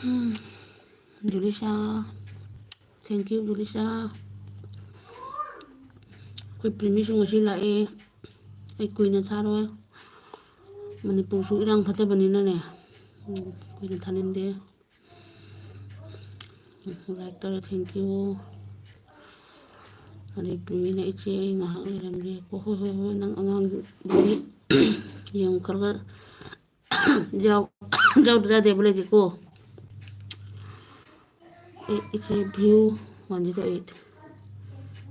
Julissa, thank you Julissa. Koi permission ngasi lae. Ai kuina tharoi. Manipur su irang phata banina ne. Kuina thaninde. Like tara thank you. Ani pimina iche ngahak liramre ko ho nang angang bini yang karga jau jau dra de bole ko. It's a view 108.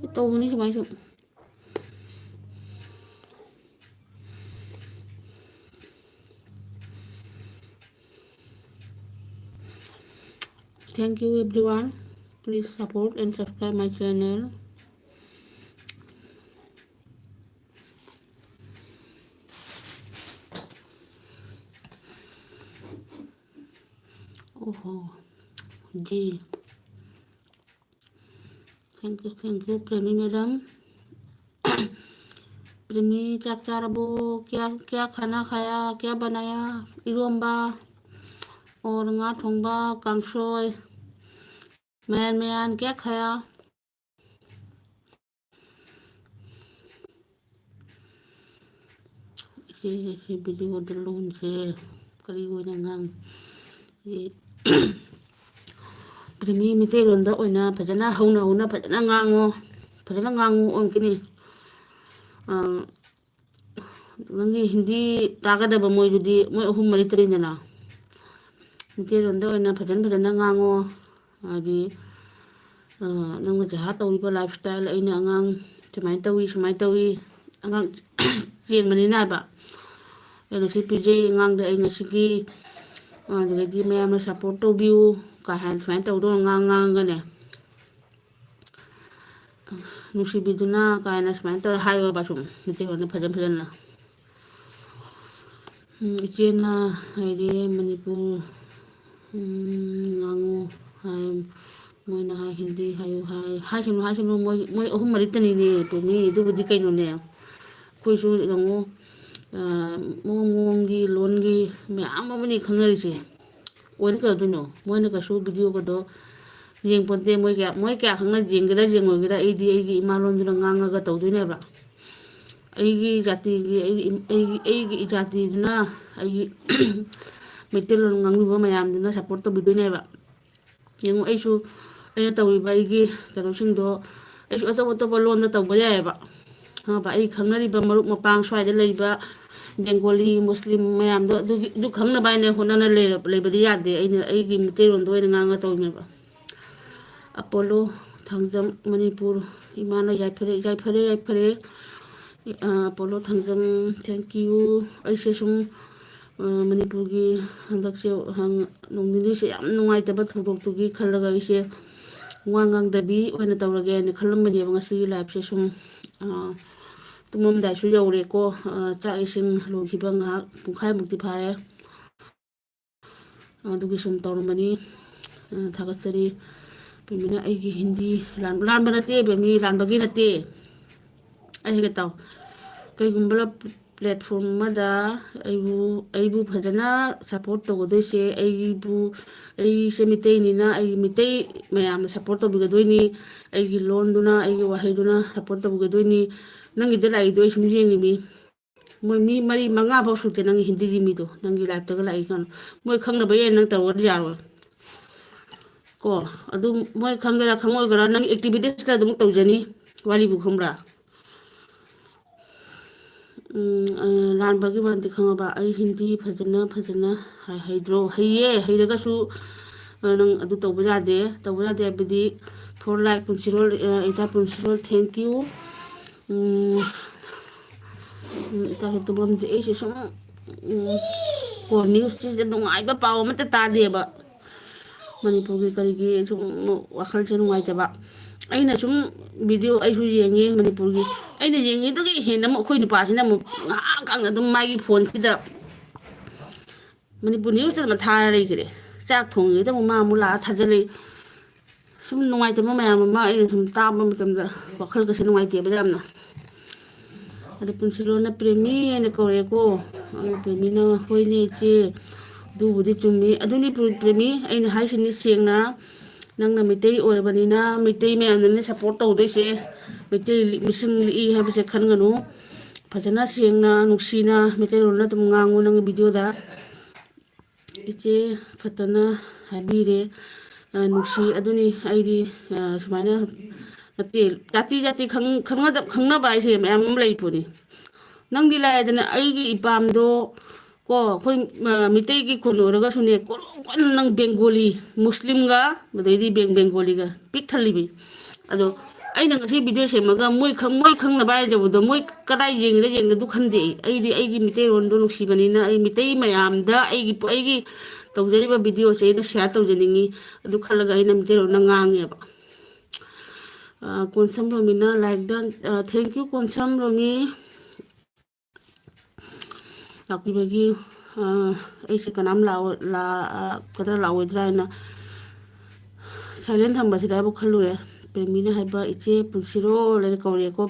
Ito ni sumay sum. Thank you everyone. Please support and subscribe my channel. Oh, जी thank you Premi madam. Premi चाचा रबो क्या क्या खाना खाया, क्या बनाया? इरोम्बा और nga थोंबा कांगसोय man man क्या खाया? ये वीडियो डलोन से करी हुई नंगांग ये प्रेमी मिते रोंदा ओइना फजना हौना फजना ngango ओंकिनी नंगी हिंदी तागदब मोइदुदी मोइ अहुम मरि तरिंदना मिते रोंदा ओइना फजना ngango आदि नंग जहा तौरिबा लाइफस्टाइल अइना अंगांग सुमाइ तौई अंगांग जेंगमनिना बा एनो सि पिजे अंगांग दे अइना सिगी अदगदि मैम सपोर्ट तौबिउ का हान सुमाइ तौदो ngang नुसिबिदुना कायना सुमाइ तौ हायो बासुम मिते रोंदा फजना इचेना हाइदे Manipur ngango hai moina hai hindi hayu hai sunu moi ahum maritani ne to ni du budi kaino ne koi su rango mongi longi me amamani khangari se oin ka duno moina ka su video ka do yeng ponte moi kya khangna jengera jengogira ai imalon duna nganga ga tawdune ba ai jati duna ai metelon ngangu ba mayam duna support to bidune ba yung aisu ay tawi ba igi kano singdo aisu ato to balon na tawba ya ba ha ba ai khangnari ba maruk mapang swai de leiba bengali muslim mayam du khangna ba ne honana le ba di ya de ai gi metelon do nganga tawme ba apollo thangjam manipur imana yai phare apollo thangjam thank you aise sum manipur gi handakse hang nongdini se yam nungai taba thudok tugi khallaga ise wangang dabi oina tawrage ne khalambani ba ngasi live se sum tumom dai su yore ko cha ising lohiba nga pungkhai mukti phare adugi sum tawrmani thagatsari pimina aigi hindi lan banate bemi lan bagi nate ai ga taw kai gumbala platform mada aibu phajana support to gode se ai se mitei ni na ai mitei mayam support to bigadoini ai gi loan duna ai gi wahai duna support to bigadoini nangi de lai doi sum jengi mi moi mi mari manga ba su te nangi hindi gi mi do nangi live to ga lai kan moi khangna ba ye nang tawar jaro ko adu moi khangera khangoi gara nang activities ta dum tawjani wali bu khambra lan bagi banti khangaba ai hindi phajana haidro haye hairaga su nang adu tawba jade bidi for life punsirol ita punsirol thank you ita to bom de ese som ko news ti de nungai ba paw mata ta de ba manipur gi kari gi sum wakhal che nungai ta ba aina sum video ai su yengi manipur gi aina yengi to gi hena mo khoi ni pa sina mo kang dum mai phone ti da manipur news ta ma thar rai gre chak thong gi da mo ma mu la thajale sum nungai ta ma ma ai sum ta ma matam da wakhal ka se nungai te ba jamna ada punsilo na premi ene ko premi na hoi ne che ꯑꯗꯨꯕꯨꯗꯤ ꯆꯨꯝꯃꯤ ꯑꯗꯨꯅꯤ ꯄ꯭ꯔꯦꯃꯤ ꯑꯩꯅ ꯍꯥꯏꯁꯤꯅꯤ ꯁꯦꯡꯅ ꯅꯪꯅ ꯃꯩꯇꯩ ꯑꯣꯏꯔꯕꯅꯤꯅ Meitei ꯃꯌꯥꯝꯅꯅꯦ support ꯇꯧꯗꯣꯏꯁꯦ ꯃꯩꯇꯩ ꯃꯤꯁꯤꯡ ꯂꯤꯛꯏ ꯍꯥꯏꯕꯁꯦ ꯈꯟꯒꯅꯨ ꯐꯖꯅ ꯁꯦꯡꯅ ꯅꯨꯡꯁꯤꯅ ꯃꯩꯇꯩꯂꯣꯟꯗ ꯑꯗꯨꯝ ꯉꯥꯡꯉꯨ ꯅꯪꯒꯤ ꯚꯤꯗꯤꯑꯣꯗ ꯏꯆꯦ ꯐꯖꯅ ꯍꯥꯏꯕꯤꯔꯦ ꯅꯨꯡꯁꯤ ꯑꯗꯨꯅꯤ ꯑꯩꯗꯤ ꯁꯨꯃꯥꯏꯅ ꯅꯠꯇꯦ ꯖꯥꯇꯤ ꯖꯥꯇꯤ ꯈꯪꯅꯕ ꯍꯥꯏꯁꯦ ꯃꯌꯥꯝ ꯑꯃ ꯂꯩ ꯄꯣꯠꯅꯤ ꯅꯪꯗꯤ ꯂꯥꯏꯗꯅ ꯑꯩꯒꯤ ꯏꯄꯥꯝꯗꯣ ꯀꯣ ꯑꯩꯈꯣꯏ ꯃꯤꯇꯩꯒꯤ ꯈꯨꯟ ꯑꯣꯏꯔꯒꯁꯨꯅꯦ ꯀꯣꯟꯅ ꯅꯪ ꯕꯦꯡꯒꯣꯂꯤ ꯃꯨꯁꯂꯤꯝꯒ ꯑꯗꯩꯗꯤ ꯕꯦꯡꯒꯣꯂꯤꯒ ꯄꯤꯛ ꯊꯜꯂꯤꯕꯤ ꯑꯗꯣ ꯑꯩꯅ ꯉꯁꯤ ꯚꯤꯗꯤꯑꯣ ꯁꯦꯝꯃꯒ ꯃꯣꯏ ꯈꯪꯅꯕ ꯍꯥꯏꯖꯕꯗꯣ ꯃꯣꯏ ꯀꯗꯥꯏ ꯌꯦꯡꯉꯤꯗꯨ ꯈꯟꯗꯦ ꯑꯩꯗꯤ ꯑꯩꯒꯤ ꯃꯤꯇꯩꯔꯣꯟꯗꯣ ꯅꯨꯡꯁꯤꯕꯅꯤꯅ ꯑꯩ ꯃꯤꯇꯩ ꯃꯌꯥꯝꯗ ꯑꯩꯒꯤ ꯇꯧꯖꯔꯤꯕ ꯚꯤꯗꯤꯑꯣꯁꯦ ꯑꯩꯅ ꯁꯤꯌꯥꯔ ꯇꯧꯖꯅꯤꯡꯉꯤ ꯑꯗꯨ ꯈꯜꯂꯒ ꯑꯩꯅ ꯃꯤꯇꯩꯔꯣꯟꯗ ꯉꯥꯡꯉꯦꯕ ꯀꯣꯟꯁꯝ ꯔꯣꯃꯤꯅ ꯂꯥꯏꯛ ꯗꯟ ꯊꯦꯡꯛ ꯌꯨ ꯀꯣꯟꯁꯝ ꯔꯣꯃꯤ ꯂꯥꯛꯄꯤꯕꯒꯤ ꯑꯩꯁꯦ ꯀꯅꯥꯝ ꯂꯥꯛꯀꯗ꯭ꯔꯥ ꯂꯥꯛꯑꯣꯏꯗ꯭ꯔꯥ ꯍꯥꯏꯅ ꯁꯥꯏꯂꯦꯟ ꯊꯝꯕꯁꯤꯗ ꯑꯩꯕꯨ ꯈꯜꯂꯨꯔꯦ ꯄ꯭ꯔꯦꯃꯤꯅ ꯍꯥꯏꯕ ꯏꯆꯦ ꯄꯨꯟꯁꯤꯔꯣꯜ ꯍꯥꯏꯅ ꯀꯧꯔꯦꯀꯣ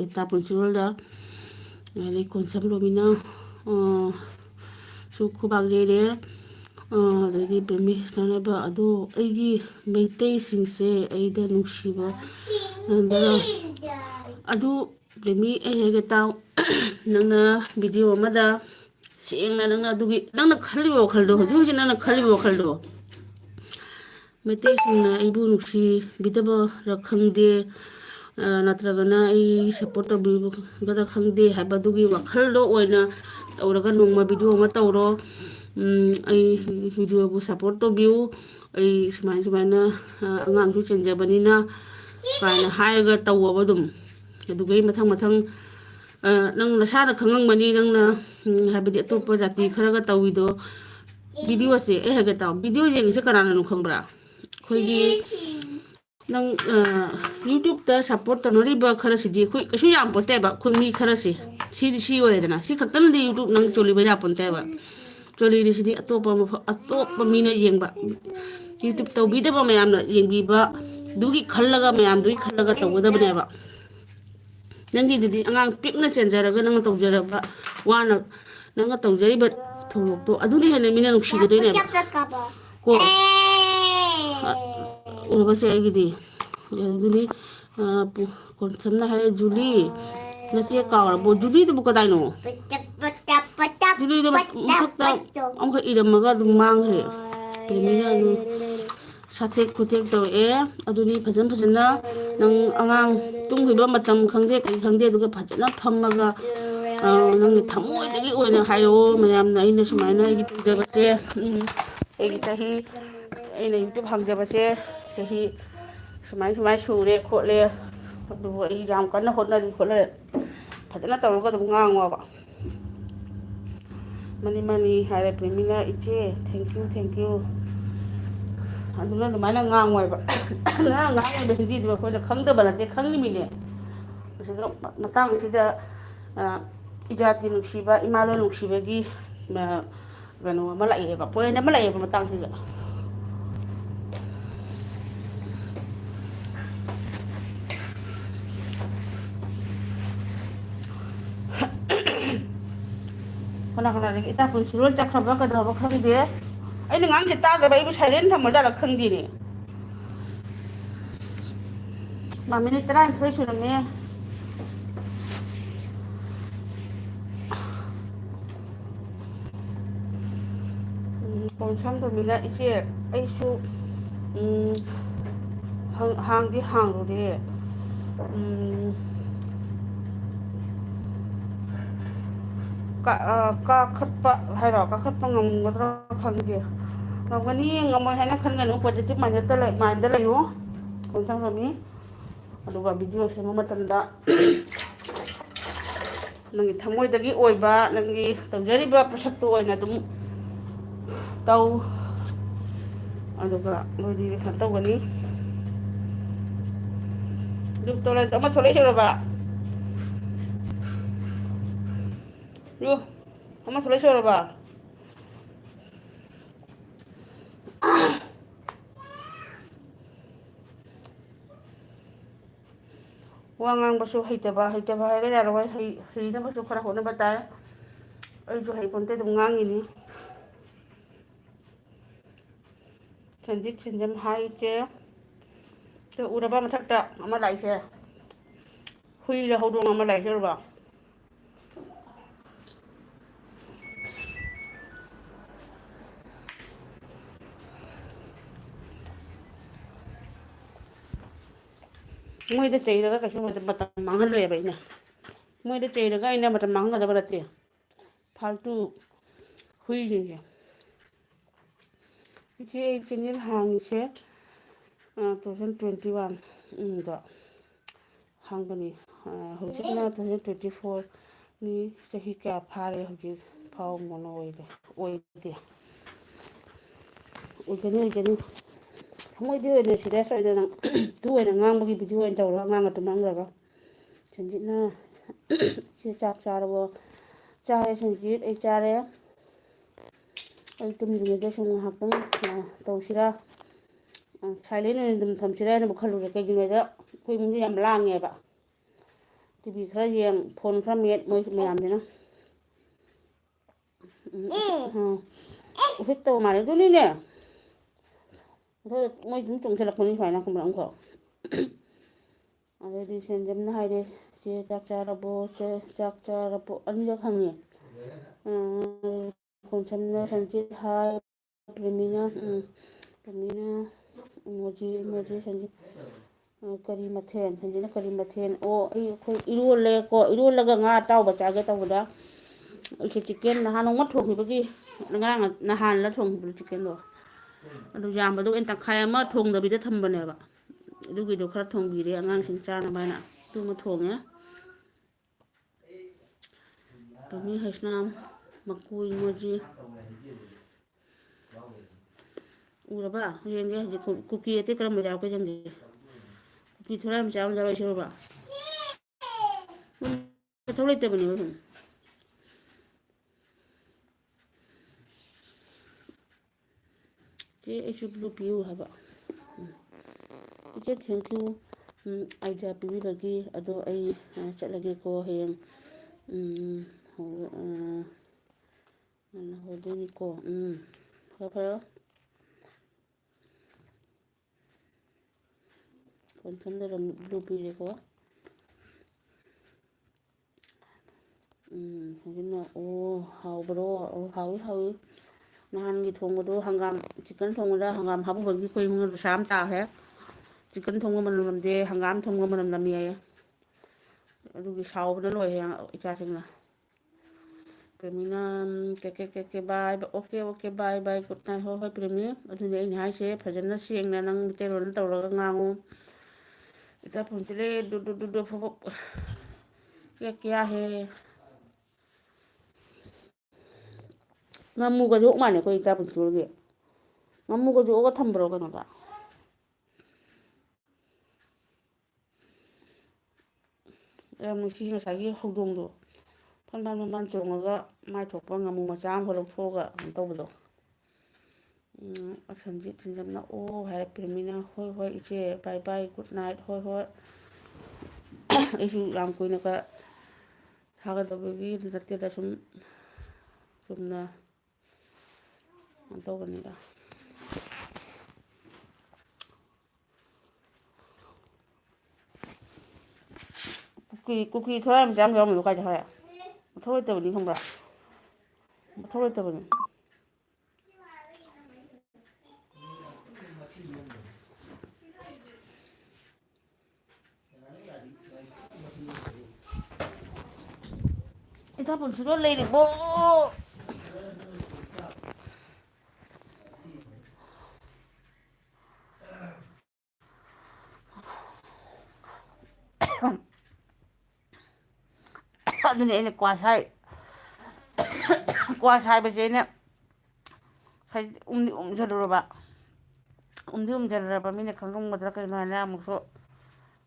ꯏꯇꯥ ꯄꯨꯟꯁꯤꯔꯣꯜꯗ ꯑꯗꯩ ꯀꯣꯟꯁꯝ ꯔꯣꯃꯤꯅ ꯁꯨ ꯈꯨꯕꯥꯛ ꯌꯩꯔꯦ ꯑꯗꯩꯗꯤ ꯄ꯭ꯔꯦꯃꯤ ꯍꯥꯏꯕ ꯑꯗꯣ ꯑꯩꯒꯤ ꯃꯩꯇꯩꯁꯤꯡꯁꯦ ꯑꯩꯗ ꯅꯨꯡꯁꯤꯕ ꯑꯗꯨ ꯄ꯭ꯔꯦꯃꯤ ꯑꯩ ꯍꯥꯏꯒꯦ ꯇꯥꯎ ꯅꯪꯅ ꯚꯤꯗꯤꯑꯣ ꯑꯃꯗ ꯁꯦꯡꯅ ꯅꯪꯅ ꯑꯗꯨꯒꯤ ꯅꯪꯅ ꯈꯜꯂꯤꯕ ꯋꯥꯈꯜꯗꯣ ꯍꯧꯖꯤꯛ ꯍꯧꯖꯤꯛ ꯅꯪꯅ ꯈꯜꯂꯤꯕ ꯋꯥꯈꯜꯗꯣ ꯃꯩꯇꯩꯁꯤꯡꯅ ꯑꯩꯕꯨ ꯅꯨꯡꯁꯤꯕꯤꯗꯕꯔ ꯈꯪꯗꯦ ꯅꯠꯇ꯭ꯔꯒꯅ ꯑꯩ ꯁꯞꯄꯣꯔꯠ ꯇꯧꯕꯤꯒꯗ꯭ꯔꯥ ꯈꯪꯗꯦ ꯍꯥꯏꯕꯗꯨꯒꯤ ꯋꯥꯈꯜꯗꯣ ꯑꯣꯏꯅ ꯇꯧꯔꯒ ꯅꯣꯡꯃ ꯚꯤꯗꯤꯑꯣ ꯑꯃ ꯇꯧꯔꯣ ꯑꯩ ꯚꯤꯗꯤꯑꯣꯕꯨ ꯁꯞꯄꯣꯔꯠ ꯇꯧꯕꯤꯌꯨ ꯑꯩ ꯁꯨꯃꯥꯏꯅ ꯑꯉꯥꯡꯁꯨ ꯆꯦꯟꯖꯕꯅꯤꯅ ꯀꯥꯏꯅ ꯍꯥꯏꯔꯒ ꯇꯧꯋꯣꯕ ꯑꯗꯨꯝ ꯑꯗꯨꯒꯩ ꯃꯊꯪ ꯅꯪ ꯅꯁꯥꯅ ꯈꯪꯉꯝꯒꯅꯤ ꯅꯪꯅ ꯍꯥꯏꯕꯗꯤ ꯑꯇꯣꯞꯄ ꯖꯥꯇꯤ ꯈꯔꯒ ꯇꯧꯋꯤꯗꯣ ꯚꯤꯗꯤꯑꯣꯁꯦ ꯑꯩ ꯍꯥꯏꯒꯦ ꯇꯥꯎ ꯚꯤꯗꯤꯑꯣ ꯌꯦꯡꯉꯤꯁꯦ ꯀꯅꯥꯅꯅꯣ ꯈꯪꯕ꯭ꯔꯥ ꯑꯩꯈꯣꯏꯒꯤ ꯅꯪ ꯌꯨꯇ꯭ꯌꯨꯕꯇ ꯁꯞꯄꯣꯔꯠ ꯇꯧꯅꯔꯤꯕ ꯈꯔꯁꯤꯗꯤ ꯑꯩꯈꯣꯏ ꯀꯩꯁꯨ ꯌꯥꯝ ꯄꯣꯠꯇꯦꯕ ꯑꯩꯈꯣꯏ ꯃꯤ ꯈꯔꯁꯦ ꯁꯤꯗꯤ ꯁꯤ ꯑꯣꯏꯔꯦꯗꯅ ꯁꯤ ꯈꯛꯇꯅꯗꯤ ꯌꯨꯇ꯭ꯌꯨꯕ ꯅꯪ ꯆꯣꯜꯂꯤꯕ ꯌꯥꯄꯣꯟꯇꯦꯕ ꯆꯣꯜꯂꯤꯔꯤꯁꯤꯗꯤ ꯑꯇꯣꯞꯄ ꯃꯤꯅ ꯌꯦꯡꯕ ꯌꯨꯇ꯭ꯌꯨꯕ ꯇꯧꯕꯤꯗꯕ ꯃꯌꯥꯝꯅ ꯌꯦꯡꯕꯤꯕ ꯑꯗꯨꯒꯤ ꯈꯜꯂꯒ ꯃꯌꯥꯝꯗꯨꯒꯤ ꯈꯜꯂꯒ ꯇꯧꯒꯗꯕꯅꯦꯕ ꯅꯪꯒꯤꯗꯨꯗꯤ ꯑꯉꯥꯡ ꯄꯤꯛꯅ ꯆꯦꯟꯖꯔꯒ ꯅꯪꯅ ꯇꯧꯖꯔꯕ ꯋꯥꯅ ꯅꯪꯅ ꯇꯧꯖꯔꯤꯕ ꯊꯧꯗꯣꯛꯇꯣ ꯑꯗꯨꯅ ꯍꯦꯟꯅ ꯃꯤꯅ ꯅꯨꯡꯁꯤꯒꯗꯣꯏꯅꯦꯕ ꯀꯣ ꯎꯔꯕꯁꯦ ꯑꯩꯒꯤꯗꯤ ꯑꯗꯨꯅꯤ ꯁꯝꯅ ꯍꯥꯏꯔꯦ ꯖꯨꯂꯤ ꯅꯆꯦ ꯀꯥꯎꯔꯕꯣ ꯖꯨꯂꯤꯗꯨꯕꯨ ꯀꯗꯥꯏꯅꯣ ꯖꯨꯂꯤꯗꯣ ꯃꯊꯛꯇ ꯑꯃꯈꯛ ꯏꯔꯝꯃꯒ ꯑꯗꯨꯝ ꯃꯥꯡꯈ꯭ꯔꯦ ꯄ꯭ꯔꯦꯃꯤꯅ ꯑꯗꯨ ꯁꯥꯊꯦꯛ ꯈꯨꯊꯦꯛ ꯇꯧꯔꯛꯑꯦ ꯑꯗꯨꯗꯤ ꯐꯖꯅ ꯅꯪ ꯑꯉꯥꯡ ꯇꯨꯝꯈꯤꯕ ꯃꯇꯝ ꯈꯪꯗꯦ ꯀꯩ ꯈꯪꯗꯦ ꯑꯗꯨꯒ ꯐꯖꯅ ꯐꯝꯃꯒ ꯅꯪꯒꯤ ꯊꯃꯣꯏꯗꯒꯤ ꯑꯣꯏꯅ ꯍꯥꯏꯔꯛꯑꯣ ꯃꯌꯥꯝꯅ ꯑꯩꯅ ꯁꯨꯃꯥꯏꯅ ꯑꯩꯒꯤ ꯄꯨꯖꯕꯁꯦ ꯑꯩꯒꯤ ꯆꯍꯤ ꯑꯩꯅ ꯌꯨꯇ꯭ꯌꯨꯕ ꯍꯥꯡꯖꯕꯁꯦ ꯆꯍꯤ ꯁꯨꯃꯥꯏ ꯁꯨꯔꯦ ꯈꯣꯠꯂꯦ ꯑꯗꯨꯕꯨ ꯑꯩ ꯌꯥꯝ ꯀꯟꯅ ꯍꯣꯠꯅꯔꯤ ꯈꯣꯠꯅꯔꯦ ꯐꯖꯅ ꯇꯧꯔꯒ ꯑꯗꯨꯝ ꯉꯥꯡꯉꯣꯕ ꯃꯅꯤ ꯍꯥꯏꯔꯦ ꯄ꯭ꯔꯦꯃꯤꯅ ꯏꯆꯦ ꯊꯦꯡꯀ꯭ꯌꯨ ꯑꯗꯨꯅ ꯑꯗꯨꯃꯥꯏꯅ ꯉꯥꯡꯉꯣꯏꯕ ꯉꯥꯡꯉꯤꯕ ꯍꯤꯟꯗꯤꯗꯨ ꯑꯩꯈꯣꯏꯅ ꯈꯪꯗꯕ ꯅꯠꯇꯦ ꯈꯪꯉꯤꯃꯤꯅꯦ ꯑꯁꯤꯗ ꯃꯇꯥꯡꯁꯤꯗ ꯏꯖꯥꯇꯤ ꯅꯨꯡꯁꯤꯕ ꯏꯃꯥꯂꯣꯟ ꯅꯨꯡꯁꯤꯕꯒꯤ ꯀꯩꯅꯣ ꯑꯃ ꯂꯥꯛꯑꯦꯕ ꯄꯣꯏꯟ ꯑꯃ ꯂꯥꯛꯑꯦꯕ ꯃꯇꯥꯡꯁꯤꯗ ꯀꯅꯥꯗꯒꯤ ꯏꯇꯥ ꯄꯨꯟꯁꯤꯔꯣꯜ ꯆꯠꯈ꯭ꯔꯕ ꯀꯩꯗꯧꯕ ꯈꯪꯗꯦ ꯑꯩꯅ ꯉꯥꯡꯁꯦ ꯇꯥꯗ꯭ꯔꯕ ꯑꯩꯕꯨ ꯁꯥꯏꯂꯦꯟ ꯊꯝꯃꯖꯥꯠꯂ ꯈꯪꯗꯦꯅꯦ ꯃꯤꯅꯤꯠ 12 ꯁꯨꯔꯝꯃꯦ ꯀꯣꯟꯁꯝ ꯔꯣꯃꯤꯅ ꯏꯆꯦ ꯑꯩꯁꯨ ꯍꯥꯡꯗꯤ ꯍꯥꯡꯂꯨꯔꯦ ꯀꯥꯈꯠꯄ ꯍꯥꯏꯔꯣ ꯀꯥꯈꯠꯄ ꯉꯝꯒꯗ꯭ꯔꯥ ꯈꯪꯗꯦ ꯉꯝꯒꯅꯤ ꯉꯝꯃꯣꯏ ꯍꯥꯏꯅ ꯈꯟꯒꯅꯨ ꯄꯣꯖꯤꯇꯤꯚ ꯃꯥꯏꯟꯗ ꯂꯩꯌꯨ ꯀꯣꯟꯁꯝ ꯔꯣꯃꯤ ꯑꯗꯨꯒ ꯚꯤꯗꯤꯑꯣ ꯁꯦꯝꯕ ꯃꯇꯝꯗ ꯅꯪꯒꯤ ꯊꯃꯣꯏꯗꯒꯤ ꯑꯣꯏꯕ ꯅꯪꯒꯤ ꯇꯧꯖꯔꯤꯕ ꯄꯣꯠꯁꯛꯇꯨ ꯑꯣꯏꯅ ꯑꯗꯨꯝ ꯇꯧ ꯑꯗꯨꯒ ꯃꯣꯏꯗꯤ ꯀꯩꯅꯣ ꯇꯧꯒꯅꯤ ꯑꯃ ꯊꯣꯛꯂꯛꯏꯁꯧꯔꯕ ꯑꯃ ꯊꯣꯛꯂꯛꯏꯁꯧꯔꯕ ꯋꯥ ꯉꯥꯡꯕꯁꯨ ꯍꯩꯇꯕ ꯍꯥꯏꯔꯒ ꯌꯥꯔꯣꯏ ꯍꯩꯅꯕꯁꯨ ꯈꯔ ꯍꯣꯠꯅꯕ ꯇꯥꯏ ꯑꯩꯁꯨ ꯍꯩꯄꯣꯟꯇꯦ ꯑꯗꯨꯝ ꯉꯥꯡꯉꯤꯅꯤ Sanjit Senjam Hai uraba mathakta ama laise hui la hodong ama laise ba moida cheiraga kasu matam mangal le ba ina moida cheiraga ina matam manga da barate faltu hui ye ichi channel hang se 2021 da hang bani hojikna 2024 ni sahi kya phare hojik phau mono oide ugani moide oide serious oide na tu oide ngang video oide tawra ngang atum angraga sanjitna che chak charbo chare sanjit ai chare ai tumjingde sum hakam tawsira silent oide dum thamsira na bukhalu ke ginoida koi mungi yam lange ba tibi khara yeng phone khara met moi mayam dina ufit taw mare duni ne moi dum chung chalak ni faina kumram ko already senjam na haide che chak charabo anja khangi konsamna sanjit hai premina emoji sanjit kari mathen sanjina kari mathen o ai khoi irole ko irolaga nga taw bacha ga tawda ike chicken na hanong mat thong bagi nga na han la thong bu chicken lo adu yamba do en takhai ama thong da bi da thambane ba adu gi do khara thong bi re angang sing cha na bana tu ma thong ya to mi hasnam makui emoji uraba yenge je cookie ate kram ja ko jange cookie thora am cha ja shiro ba thole te bani ba je isu blue piu haba je thank you idea piu lagi ado ai chalage ko heng hoduni ko ha konsamda blue piu ko hojina o hawbro hawi nahan gi thongdo hangam chicken thongda hangam habu bagi koi hunga sam ta he chicken thongma manam de hangam thongma manam nami ay adu gi sawbna loi he icha singna premina ke bye okay bye good night ho premi adu ne ni hai se phajana sengna nang te ron tawraga ngangu ita punchile du pho kya he ngamu ga jok mane ko ita punchulge ngamu ga joga thambro ga nada musi ngasagi hodongdo pan chongaga mai thokpa ngamu macha am holo thoga tawdo sanjit tinjamna o hai premina hoi iche bye good night hoi isu ram koina ka thaga dabagi natte da sumna tawganida cookie thora am jam yam lo ka jara thoi tabani khambra thoi tabani ita pun sudah lady bo adune ene kwasai ba jene sai jaluraba mine khangam gadra kaino ana amukso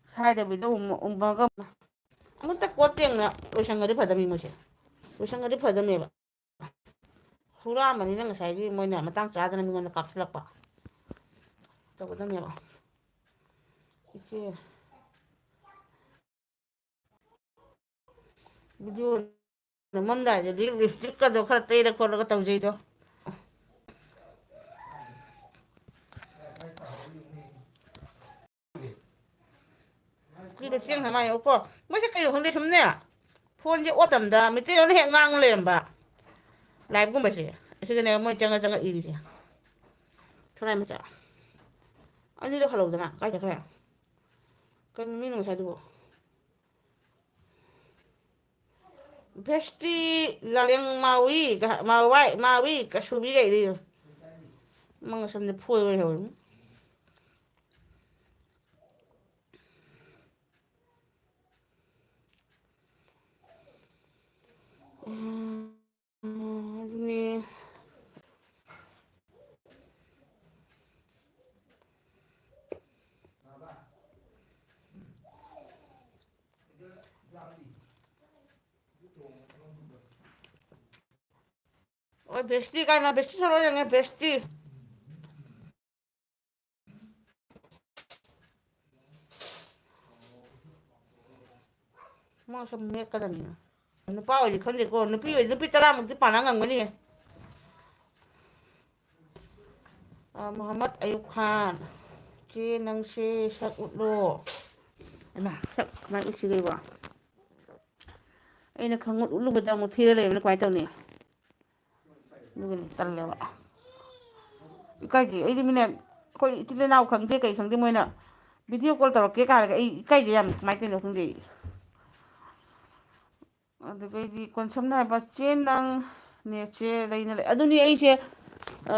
saida bido umbaga amutta kotengna loisangari phadami mose loisangari phadameba hura mani na ngasai moina matang chadana mingona kapslakpa tawdameba iche video namamda jadi lipstick ka do khara teira ko laga tawjei do ꯀꯨꯏꯅ ꯆꯦꯡ ꯍꯥꯏꯃꯥꯏꯌꯣꯀꯣ ꯃꯣꯏꯁꯦ ꯀꯩꯅꯣ ꯈꯪꯗꯦ ꯁꯨꯝꯅꯦ ꯐꯣꯟꯁꯦ ꯑꯣꯠꯇꯝꯗ ꯃꯩꯇꯩꯂꯣꯟꯅ ꯍꯦꯛ ꯉꯥꯡ ꯂꯩꯔꯝꯕ ꯂꯥꯏꯚꯀꯨꯝꯕꯁꯦ ꯑꯁꯤꯒꯅꯦ ꯃꯣꯏ ꯆꯪꯉ ꯏꯔꯤꯁꯦ ꯊꯣꯔꯥꯏ ꯃꯆꯥ ꯑꯅꯤꯗꯣ ꯍꯜꯂꯧꯗꯅ ꯀꯥꯏ ꯆꯠꯈ꯭ꯔꯦ ꯀꯩꯅꯣ ꯃꯤꯅꯣ ꯉꯁꯥꯏꯗꯨꯕꯣ ꯚꯦꯁꯇꯤ ꯂꯥꯂꯦꯡꯃꯥꯋꯤ ꯃꯥꯋꯤ ꯀꯁꯨꯕꯤ ꯀꯩ ꯃꯉ ꯁꯝꯅ ꯐꯣꯏ ꯑꯣꯏꯍꯧꯔꯃꯤ ꯑꯗꯨꯅꯦ ꯑꯣ ꯕꯦꯁꯇꯤ ꯀꯥꯏꯅ ꯕꯦꯁꯇꯤ ꯁꯔ ꯕꯦꯁꯇꯤ ꯃꯥ ꯁꯨꯝ ꯃꯦꯠꯀꯗꯕꯅꯤꯅ ꯅꯨꯄꯥ ꯑꯣꯏꯗꯤ ꯈꯪꯗꯦꯀꯣ ꯅꯨꯄꯤ ꯑꯣꯏꯗꯤ ꯅꯨꯄꯤ ꯇꯔꯥꯃꯨꯛꯇꯤ ꯄꯥꯟꯅ ꯉꯝꯒꯅꯤꯌꯦ ꯃꯨꯍꯝꯃꯗ ꯑꯌꯨꯕ ꯈꯥꯟ ꯆꯦ ꯅꯪꯁꯦ ꯁꯛ ꯎꯠꯂꯣ ꯏꯃꯥ ꯁꯛ ꯀꯃꯥꯏꯅ ꯎꯠꯁꯤꯒꯦꯕꯣ ꯑꯩꯅ ꯈꯪꯎꯠ ꯎꯠꯂꯨꯕꯗ ꯑꯃꯨꯛ ꯊꯤꯔ ꯂꯩꯕꯅ ꯀꯃꯥꯏꯅ ꯇꯧꯅꯤ ꯑꯗꯨꯒꯤꯅꯤ ꯇꯜꯂꯦꯕ ꯏꯀꯥꯏꯖꯩ ꯑꯩꯗꯤ ꯃꯤꯅ ꯑꯩꯈꯣꯏ ꯏꯆꯤꯜ ꯏꯅꯥꯎ ꯈꯪꯗꯦ ꯀꯩ ꯈꯪꯗꯦ ꯃꯣꯏꯅ ꯚꯤꯗꯤꯑꯣ ꯀꯣꯜ ꯇꯧꯔꯛꯀꯦ ꯀꯥꯏꯔꯒ ꯑꯩ ꯏꯀꯥꯏꯖꯩ ꯌꯥꯝ ꯀꯃꯥꯏꯅ ꯇꯧꯔꯤꯅꯣ ꯈꯪꯗꯦ ꯑꯩ ꯑꯗꯨꯗꯒꯤꯗꯤ ꯀꯣꯟꯁꯝꯅ ꯍꯥꯏꯕ ꯆꯦ ꯅꯪ ꯅꯦꯠꯁꯦ ꯂꯩꯅ ꯂꯩ ꯑꯗꯨꯅꯤ ꯑꯩꯁꯦ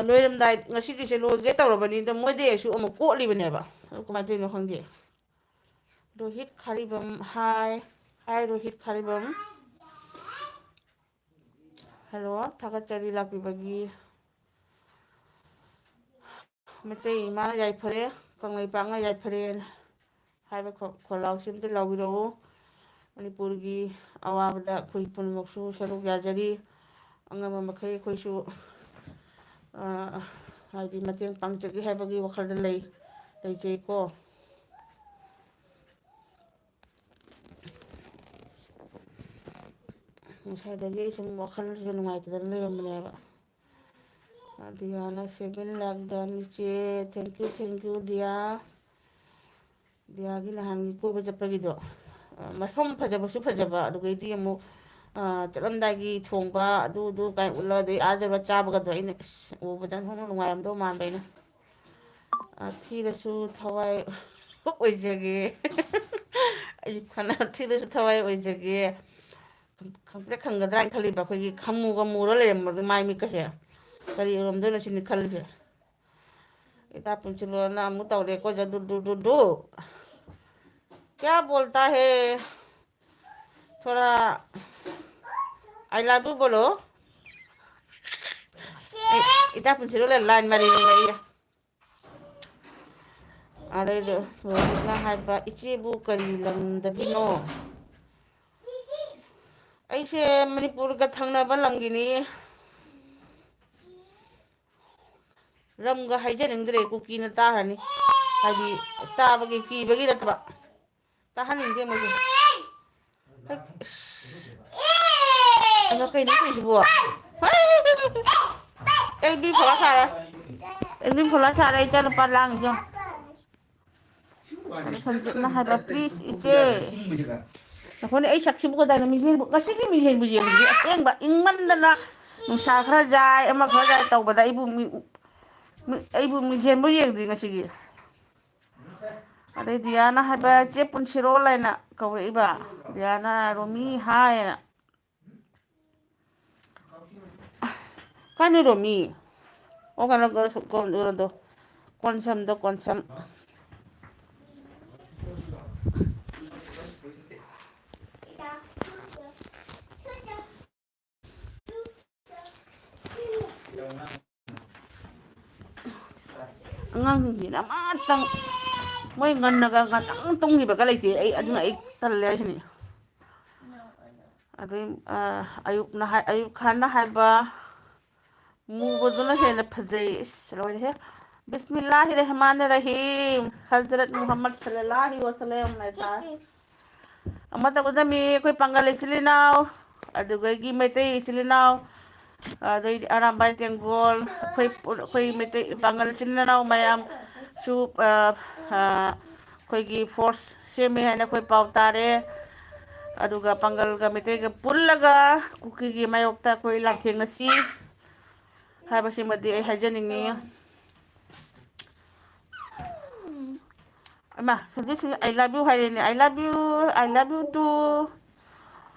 ꯂꯣꯏꯔꯝꯗꯥꯏ ꯉꯁꯤꯒꯤꯁꯦ ꯂꯣꯏꯒꯦ ꯇꯧꯔꯕꯅꯤꯗ ꯃꯣꯏꯗꯤ ꯑꯩꯁꯨ ꯑꯃꯨꯛ ꯀꯣꯠꯂꯤꯕꯅꯦꯕ ꯑꯗꯨ ꯀꯃꯥꯏꯅ ꯇꯧꯔꯤꯅꯣ ꯈꯪꯗꯦ ꯔꯣꯍꯤꯠ ꯈꯥꯔꯤꯕꯝ ꯍꯥꯏ ꯔꯣꯍꯤꯠ ꯈꯥꯔꯤꯕꯝ ꯍꯜꯂꯣ ꯊꯥꯒꯠꯆꯔꯤ ꯂꯥꯛꯄꯤꯕꯒꯤ ꯃꯩꯇꯩ ꯏꯃꯥꯅ ꯌꯥꯏꯐꯔꯦ ꯀꯪꯂꯩꯄꯥꯛꯅ ꯌꯥꯏꯐꯔꯦ ꯍꯥꯏꯕ ꯈꯣꯜꯂꯥꯎꯁꯤ ꯑꯝꯇ ꯂꯥꯎꯕꯤꯔꯛꯎ ꯃꯅꯤꯄꯨꯔꯒꯤ ꯑꯋꯥꯕꯗ ꯑꯩꯈꯣꯏ ꯄꯨꯝꯅꯃꯛꯁꯨ ꯁꯔꯨꯛ ꯌꯥꯖꯔꯤ ꯑꯉꯝꯕ ꯃꯈꯩ ꯑꯩꯈꯣꯏꯁꯨ ꯍꯥꯏꯗꯤ ꯃꯇꯦꯡ ꯄꯥꯡꯖꯒꯦ ꯍꯥꯏꯕꯒꯤ ꯋꯥꯈꯜꯗ ꯂꯩꯖꯩꯀꯣ ꯉꯁꯥꯏꯗꯒꯤ ꯑꯩ ꯁꯨꯝ ꯋꯥꯈꯜꯁꯦ ꯅꯨꯡꯉꯥꯏꯇꯗꯅ ꯂꯩꯔꯝꯕꯅꯦꯕ ꯗꯤꯌꯥꯅ 7 ꯂꯥꯛ ꯗꯟ ꯏꯆꯦ ꯊꯦꯡꯀ꯭ꯌꯨ ꯗꯤꯌꯥ ꯗꯤꯌꯥꯒꯤ ꯅꯍꯥꯟꯒꯤ ꯀꯣꯏꯕ ꯆꯠꯄꯒꯤꯗꯣ ꯃꯐꯝ ꯐꯖꯕꯁꯨ ꯐꯖꯕ ꯑꯗꯨꯒꯩꯗꯤ ꯑꯃꯨꯛ ꯆꯠꯂꯝꯗꯥꯏꯒꯤ ꯊꯣꯡꯕ ꯑꯗꯨ ꯀꯥꯏ ꯎꯠꯂꯒ ꯑꯗꯩ ꯑꯥꯖꯕ ꯆꯥꯕꯒꯗꯣ ꯑꯩꯅ ꯎꯕꯗ ꯍꯣꯡꯅ ꯅꯨꯡꯉꯥꯏꯔꯝꯗꯧ ꯃꯥꯟꯕ ꯑꯩꯅ ꯊꯤꯔꯁꯨ ꯊꯋꯥꯏ ꯑꯣꯏꯖꯒꯦ ꯑꯩ ꯐꯅ ꯊꯤꯔꯁꯨ ꯊꯋꯥꯏ ꯑꯣꯏꯖꯒꯦ ꯈꯪꯄ꯭ꯔꯦꯛ ꯈꯪꯒꯗ꯭ꯔꯥ ꯍꯥꯏꯅ ꯈꯜꯂꯤꯕ ꯑꯩꯈꯣꯏꯒꯤ ꯈꯃꯨꯒ ꯃꯨꯔ ꯂꯩꯔꯝꯕꯒꯤ ꯃꯥꯏ ꯃꯤꯠꯀꯁꯦ ꯀꯔꯤ ꯑꯣꯏꯔꯝꯗꯣꯏꯅꯣ ꯁꯤꯅꯤ ꯈꯜꯂꯤꯁꯦ ꯏꯇꯥ ꯄꯨꯟꯁꯤꯜꯂꯣꯅ ꯑꯃꯨꯛ ꯇꯧꯔꯦꯀꯣ ꯖꯗꯨ ꯀꯌꯥ ꯕꯣꯜꯇꯥ ꯍꯦ ꯊꯣꯔꯥ ꯑꯥꯏ ꯂꯚ ꯌꯨ ꯕꯣꯂꯣ ꯏꯇꯥ ꯄꯨꯟꯁꯤꯔꯣ ꯂꯥꯏꯟ ꯃꯔꯩ ꯂꯩꯅꯔꯤꯌꯦ ꯑꯗꯩꯗ ꯔꯣꯍꯤꯠꯅ ꯍꯥꯏꯕ ꯏꯆꯦꯕꯨ ꯀꯔꯤ ꯂꯝꯗꯒꯤꯅꯣ ꯑꯩꯁꯦ ꯃꯅꯤꯄꯨꯔꯒ ꯊꯪꯅꯕ ꯂꯝꯒꯤꯅꯤ ꯂꯝꯒ ꯍꯥꯏꯖꯅꯤꯡꯗ꯭ꯔꯦ ꯀꯨꯀꯤꯅ ꯇꯥꯔꯅꯤ ꯍꯥꯏꯗꯤ ꯇꯥꯕꯒꯤ ꯀꯤꯕꯒꯤ ꯅꯠꯇꯕ ꯇꯥꯍꯟꯅꯤꯡꯗꯦ ꯃꯣꯏꯁꯦ ꯀꯩꯅꯣ ꯇꯧꯔꯤꯁꯤꯕꯣ ꯑꯦꯜꯕꯤ ꯐꯣꯂꯥ ꯁꯥꯔꯦ ꯑꯦꯜꯕꯤ ꯐꯣꯂꯥ ꯁꯥꯔꯦ ꯏꯆꯥꯅꯨꯄꯥ ꯂꯥꯡꯉꯤꯁꯦ ꯌꯦꯡꯉꯨ ꯁꯟꯖꯤꯠꯅ ꯍꯥꯏꯕ ꯄ꯭ꯂꯤꯖ ꯏꯆꯦ ꯅꯈꯣꯏꯅ ꯑꯩ ꯁꯛꯁꯤꯕꯨ ꯀꯗꯥꯏꯅꯣ ꯃꯤꯡꯁꯦꯟꯕꯨ ꯉꯁꯤꯒꯤ ꯃꯤꯡꯁꯦꯟꯕꯨ ꯌꯦꯡꯕꯗꯤ ꯑꯁꯦꯡꯕ ꯏꯪꯃꯟꯗꯅ ꯅꯨꯡꯁꯥ ꯈꯔ ꯌꯥꯏ ꯑꯃ ꯈꯔ ꯌꯥꯏ ꯇꯧꯕꯗ ꯑꯩꯕꯨ ꯃꯤꯡꯁꯦꯟꯕꯨ ꯌꯦꯡꯗ꯭ꯔꯤ ꯉꯁꯤꯒꯤ ꯑꯗꯩ ꯗꯤꯌꯥꯅ ꯍꯥꯏꯕ ꯆꯦ ꯄꯨꯟꯁꯤꯔꯣꯜ ꯍꯥꯏꯅ ꯀꯧꯔꯛꯏꯕ ꯗꯤꯌꯥꯅ ꯔꯣꯃꯤ ꯍꯥꯏꯅ ꯀꯥꯏꯅ ꯔꯣꯃꯤ ꯑꯣ ꯀꯩꯅꯣꯗꯣ ꯀꯣꯟꯁꯝꯗꯣ ꯀꯣꯟꯁꯝ ꯑꯉꯥꯡꯁꯤꯡꯁꯤꯅ ꯑꯃꯇꯪ ꯃꯣꯏ ꯉꯟꯅꯒ ꯉꯥꯛꯇꯪ ꯇꯨꯝꯈꯤꯕꯒ ꯂꯩꯇꯦ ꯑꯩ ꯑꯗꯨꯅ ꯑꯩ ꯇꯜꯂꯦ ꯍꯥꯏꯁꯤꯅꯤ ꯑꯗꯩ ꯑꯌꯨꯞ ꯈꯥꯟꯅ ꯍꯥꯏꯕ ꯃꯨꯕꯗꯨꯅ ꯍꯦꯟꯅ ꯐꯖꯩ ꯏꯁ ꯂꯣꯏꯔꯦꯍꯦ ꯕꯤꯁꯃꯤꯜꯂꯥꯍꯤ ꯔꯍꯃꯥꯟ ꯔꯥꯍꯤꯝ ꯍꯖꯔꯠ ꯃꯨꯍꯝꯃꯗ ꯁꯜꯂꯜꯂꯥꯍꯤ ꯋꯁꯂꯝ ꯑꯃ ꯇꯧꯒꯗꯝꯃꯤ ꯑꯩꯈꯣꯏ ꯄꯥꯡꯒꯜ ꯏꯆꯤꯜ ꯏꯅꯥꯎ ꯑꯗꯨꯗꯒꯤ ꯃꯩꯇꯩ ꯏꯆꯤꯜ ꯏꯅꯥꯎ ꯑꯗꯩꯗꯤ ꯑꯔꯥꯝꯕꯥꯏ ꯇꯦꯡꯒꯣꯜ ꯑꯩꯈꯣꯏ ꯃꯩꯇꯩ ꯄꯥꯡꯒꯜ ꯏꯆꯤꯜ ꯏꯅꯥꯎ ꯃꯌꯥꯝ ꯁꯨ ꯑꯩꯈꯣꯏꯒꯤ ꯐꯣꯔꯁ ꯁꯦꯝꯃꯦ ꯍꯥꯏꯅ ꯑꯩꯈꯣꯏ ꯄꯥꯎ ꯇꯥꯔꯦ ꯑꯗꯨꯒ ꯄꯥꯡꯒꯜꯒ ꯃꯩꯇꯩꯒ ꯄꯨꯜꯂꯒ ꯀꯨꯀꯤꯒꯤ ꯃꯥꯌꯣꯛꯇ ꯑꯩꯈꯣꯏ ꯂꯥꯟꯊꯦꯡꯅꯁꯤ ꯍꯥꯏꯕꯁꯤꯃꯗꯤ ꯑꯩ ꯍꯥꯏꯖꯅꯤꯡꯉꯤ ꯏꯃꯥ ꯁꯟꯖꯤꯠ ꯑꯥꯏ ꯂꯚ ꯌꯨ ꯍꯥꯏꯔꯦꯅꯦ I love you I love you too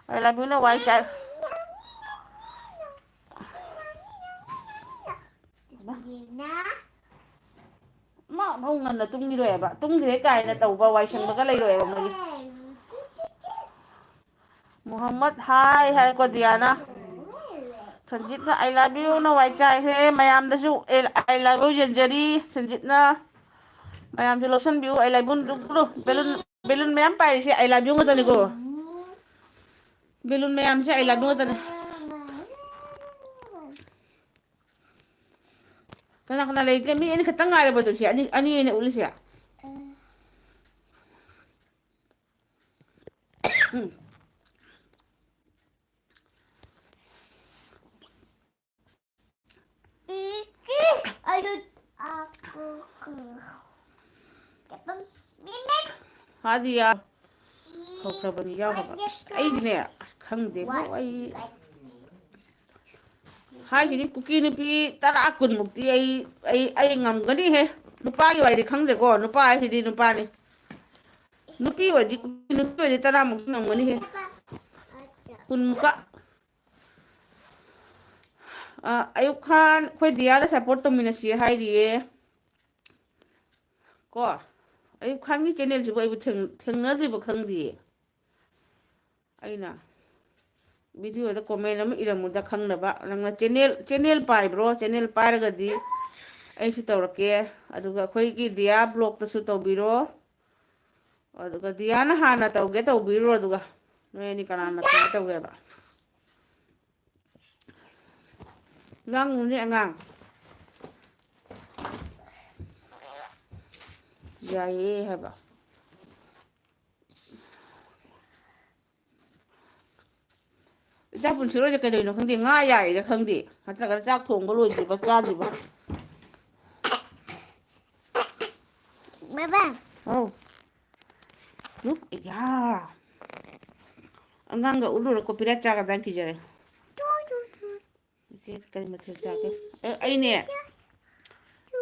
I love ꯌꯨꯅ ꯋꯥꯏ ꯆꯥꯏ ꯃꯥ ꯐꯧ ꯉꯟꯅ ꯇꯨꯝꯈꯤꯔꯣꯏꯑꯕ ꯇꯨꯝꯈꯤꯔꯦ ꯀꯥꯏꯅ ꯇꯧꯕ ꯋꯥꯏꯁꯪꯕꯒ ꯂꯩꯔꯣꯏꯕ ꯃꯣꯏꯒꯤ ꯃꯨꯍꯝꯃꯗ ꯍꯥꯏ ꯍꯥꯏꯀꯣ ꯗꯤꯌꯥꯅ ꯁꯟꯖꯤꯠꯅ ꯑꯥꯏ ꯂꯚ ꯌꯨꯅ ꯋꯥꯏ ꯆꯥꯏꯈ꯭ꯔꯦ ꯃꯌꯥꯝꯗꯁꯨ ꯑꯥꯏ ꯂꯚ ꯌꯨ ꯌꯦꯟꯖꯔꯤ ꯁꯟꯖꯤꯠꯅ ꯃꯌꯥꯝꯁꯨ ꯂꯧꯁꯟꯕꯤꯌꯨ ꯑꯥꯏ ꯂꯚ ꯌꯨ ꯕꯦꯂꯨꯟ ꯃꯌꯥꯝ ꯄꯥꯏꯔꯤꯁꯦ ꯑꯥꯏ ꯂꯚ ꯌꯨ ꯉꯥꯛꯇꯅꯤꯀꯣ ꯕꯦꯂꯨꯟ ꯃꯌꯥꯝꯁꯦ ꯑꯥꯏ ꯂꯚ ꯌꯨ ꯉꯥꯛꯇꯅꯦ ꯀꯅꯥ ꯀꯅꯥ ꯂꯩꯒꯦ ꯃꯤ ꯑꯅꯤ ꯈꯛꯇꯪ ꯉꯥꯏꯔꯕꯗꯨ ꯁꯤ ꯑꯅꯤ ꯑꯅꯤ ꯎꯠꯂꯤꯁꯦ ꯍꯥꯗꯤꯌꯥ ꯍꯧꯈ꯭ꯔꯕꯅꯤ ꯌꯥꯎꯈ꯭ꯔꯕ ꯑꯩꯗꯤꯅꯦ ꯈꯪꯗꯦꯕꯣ ꯑꯩ ꯍꯥꯏꯈꯤꯅꯤ ꯀꯨꯀꯤ ꯅꯨꯄꯤ 10-20 ꯃꯨꯛꯇꯤ ꯑꯩ ꯉꯝꯒꯅꯤꯍꯦ ꯅꯨꯄꯥꯒꯤ ꯋꯥꯔꯤꯗꯤ ꯈꯪꯗ꯭ꯔꯦꯀꯣ ꯅꯨꯄꯥ ꯍꯥꯏꯁꯤꯗꯤ ꯅꯨꯄꯥꯅꯤ ꯅꯨꯄꯤ ꯑꯣꯏꯗꯤ ꯀꯨꯀꯤ ꯅꯨꯄꯤ ꯑꯣꯏꯗꯤ 10 ꯃꯨꯛꯇꯤ ꯉꯝꯒꯅꯤꯍꯦ 20 ꯃꯨꯛꯀ ꯑꯌꯨꯛ ꯈꯥꯟ ꯑꯩꯈꯣꯏ ꯗꯤꯌꯥꯗ ꯁꯞꯄꯣꯔꯠ ꯇꯧꯃꯤꯟꯅꯁꯤ ꯍꯥꯏꯔꯤꯌꯦ ꯀꯣ ꯑꯌꯨꯛ ꯈꯥꯟꯒꯤ ꯆꯦꯅꯦꯜꯁꯤꯕꯨ ꯑꯩꯕꯨ ꯊꯦꯡꯅꯗ꯭ꯔꯤꯕ ꯈꯪꯗꯦꯌꯦ ꯑꯩꯅ ꯚꯤꯗꯤꯑꯣꯗ ꯀꯣꯃꯦꯟ ꯑꯃ ꯏꯔꯝꯕꯗ ꯈꯪꯅꯕ ꯅꯪꯅ ꯆꯦꯅꯦꯜ ꯄꯥꯏꯕ꯭ꯔꯣ ꯆꯦꯅꯦꯜ ꯄꯥꯏꯔꯒꯗꯤ ꯑꯩꯁꯨ ꯇꯧꯔꯛꯀꯦ ꯑꯗꯨꯒ ꯑꯩꯈꯣꯏꯒꯤ ꯗꯤꯌꯥ ꯕ꯭ꯂꯣꯛꯇꯁꯨ ꯇꯧꯕꯤꯔꯣ ꯑꯗꯨꯒ ꯗꯤꯌꯥꯅ ꯍꯥꯟꯅ ꯇꯧꯒꯦ ꯇꯧꯕꯤꯔꯨꯔꯣ ꯑꯗꯨꯒ ꯅꯣꯏ ꯑꯅꯤ ꯀꯅꯥꯅ ꯀꯃꯥꯏꯅ ꯇꯧꯒꯦꯕ ꯉꯥꯡꯉꯨꯅꯦ ꯑꯉꯥꯡ ꯌꯥꯏꯌꯦ ꯍꯥꯏꯕ ꯏꯆꯥ ꯄꯨꯟꯁꯤꯔꯣꯏꯁꯦ ꯀꯩꯗꯧꯅꯣ ꯈꯪꯗꯦ ꯉꯥ ꯌꯥꯏꯔꯤꯔꯥ ꯈꯪꯗꯦ ꯅꯠꯇ꯭ꯔꯒꯅ ꯆꯥꯛ ꯊꯣꯡꯕ ꯂꯣꯏꯗ꯭ꯔꯤꯕ ꯆꯥꯗ꯭ꯔꯤꯕ ꯑꯧ ꯑꯉꯥꯡꯒ ꯎꯠꯂꯨꯔ ꯀꯣꯄꯤꯔꯥꯏꯠ ꯆꯥꯒꯗ꯭ꯔꯥꯅ ꯀꯤꯖꯔꯦ ꯏꯆꯦ ꯀꯔꯤ ꯃꯊꯦꯜ ꯆꯥꯒꯦ ꯑꯩꯅꯦ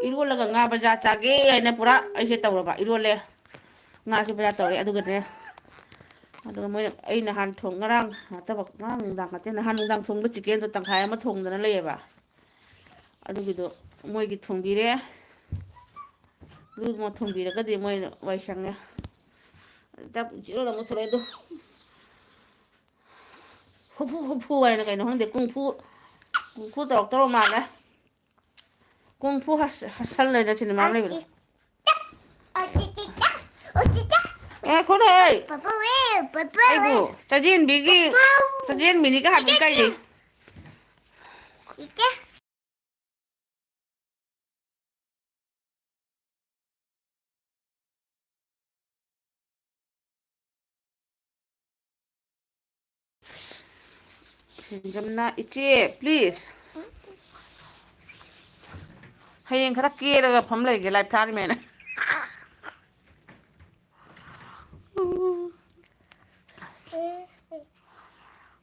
ꯏꯔꯣꯜꯂꯒ ꯉꯥ ꯕꯖꯥꯔ ꯆꯥꯒꯦ ꯍꯥꯏꯅ ꯄꯨꯔꯥ ꯑꯩꯁꯦ ꯇꯧꯔꯕ ꯏꯔꯣꯜꯂꯦ ꯉꯥꯁꯦ ꯕꯖꯥꯔ ꯇꯧꯔꯦ ꯑꯗꯨꯒꯅꯦ ꯑꯗꯨꯒ ꯃꯣꯏꯅ ꯑꯩ ꯅꯍꯥꯟ ꯉꯔꯥꯡ ꯅꯠꯇꯕ ꯉꯔꯥꯡ ꯅꯨꯡꯗꯥꯡ ꯅꯠꯇꯦ ꯅꯍꯥꯟ ꯅꯨꯡꯗꯥꯡ ꯊꯣꯡꯕ ꯆꯤꯛꯀꯦꯟꯗꯣ ꯇꯪꯈꯥꯏ ꯑꯃ ꯊꯣꯡꯗꯅ ꯂꯩꯌꯦꯕ ꯑꯗꯨꯒꯤꯗꯣ ꯃꯣꯏꯒꯤ ꯊꯣꯡꯕꯤꯔꯦ ꯑꯗꯨꯃ ꯊꯣꯡꯕꯤꯔꯒꯗꯤ ꯃꯣꯏꯅ ꯋꯥꯏ ꯁꯪꯉꯦ ꯑꯃꯨꯛ ꯊꯣꯛꯂꯛꯑꯦ ꯑꯗꯣ ꯍꯨꯐꯨ ꯍꯥꯏꯅ ꯀꯩꯅꯣ ꯈꯪꯗꯦ ꯀꯨꯡꯐꯨ ꯇꯧꯔꯛꯇꯧꯕ ꯃꯥꯜꯂꯦ ꯀꯨꯡꯐꯨ ꯍꯁꯜ ꯍꯥꯏꯅ ꯁꯤꯅꯦꯃꯥ ꯑꯃ ꯂꯩꯕꯗꯣ ꯉꯥꯏꯈꯣꯅꯦꯍꯦ ꯑꯩꯕꯨ ꯆꯖꯦꯟꯕꯤꯅꯤꯒ ꯍꯥꯏꯕ ꯏꯀꯥꯏꯖꯩ ꯖꯝꯅꯥ ꯏꯆꯦ ꯄ꯭ꯂꯤꯖ ꯍꯌꯦꯡ ꯈꯔ ꯀꯦꯔꯒ ꯐꯝ ꯂꯩꯒꯦ ꯂꯥꯏꯞ ꯊꯥꯔꯤꯃꯦꯅ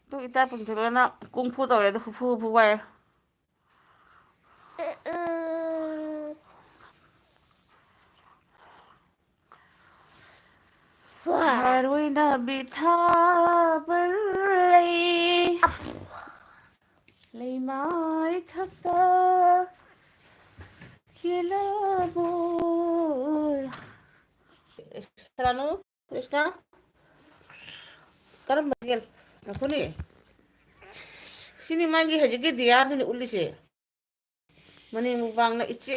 ꯑꯗꯨ ꯏꯇꯥ ꯄꯨꯟꯊꯣꯛꯂꯅ ꯀꯨꯡꯐꯨ ꯇꯧꯔꯦ ꯑꯗꯣ ꯍꯨꯐꯨ ꯋꯥꯏꯑꯦ ꯍꯔꯣꯏꯅꯕꯤ ꯊꯥꯕꯜ ꯂꯩ ꯂꯩꯃꯥꯏ ꯊꯛꯇ ꯀ꯭ꯔꯤꯁꯅ ꯀꯔꯝꯕ ꯉꯥꯏꯈꯣꯅꯦ ꯁꯤꯅꯤ ꯃꯥꯒꯤ ꯍꯧꯖꯤꯛꯀꯤ ꯗꯤꯌꯥꯗꯨꯅꯤ ꯎꯠꯂꯤꯁꯦ ꯃꯅꯦꯝ ꯃꯨꯛꯕꯥꯡꯅ ꯏꯆꯦ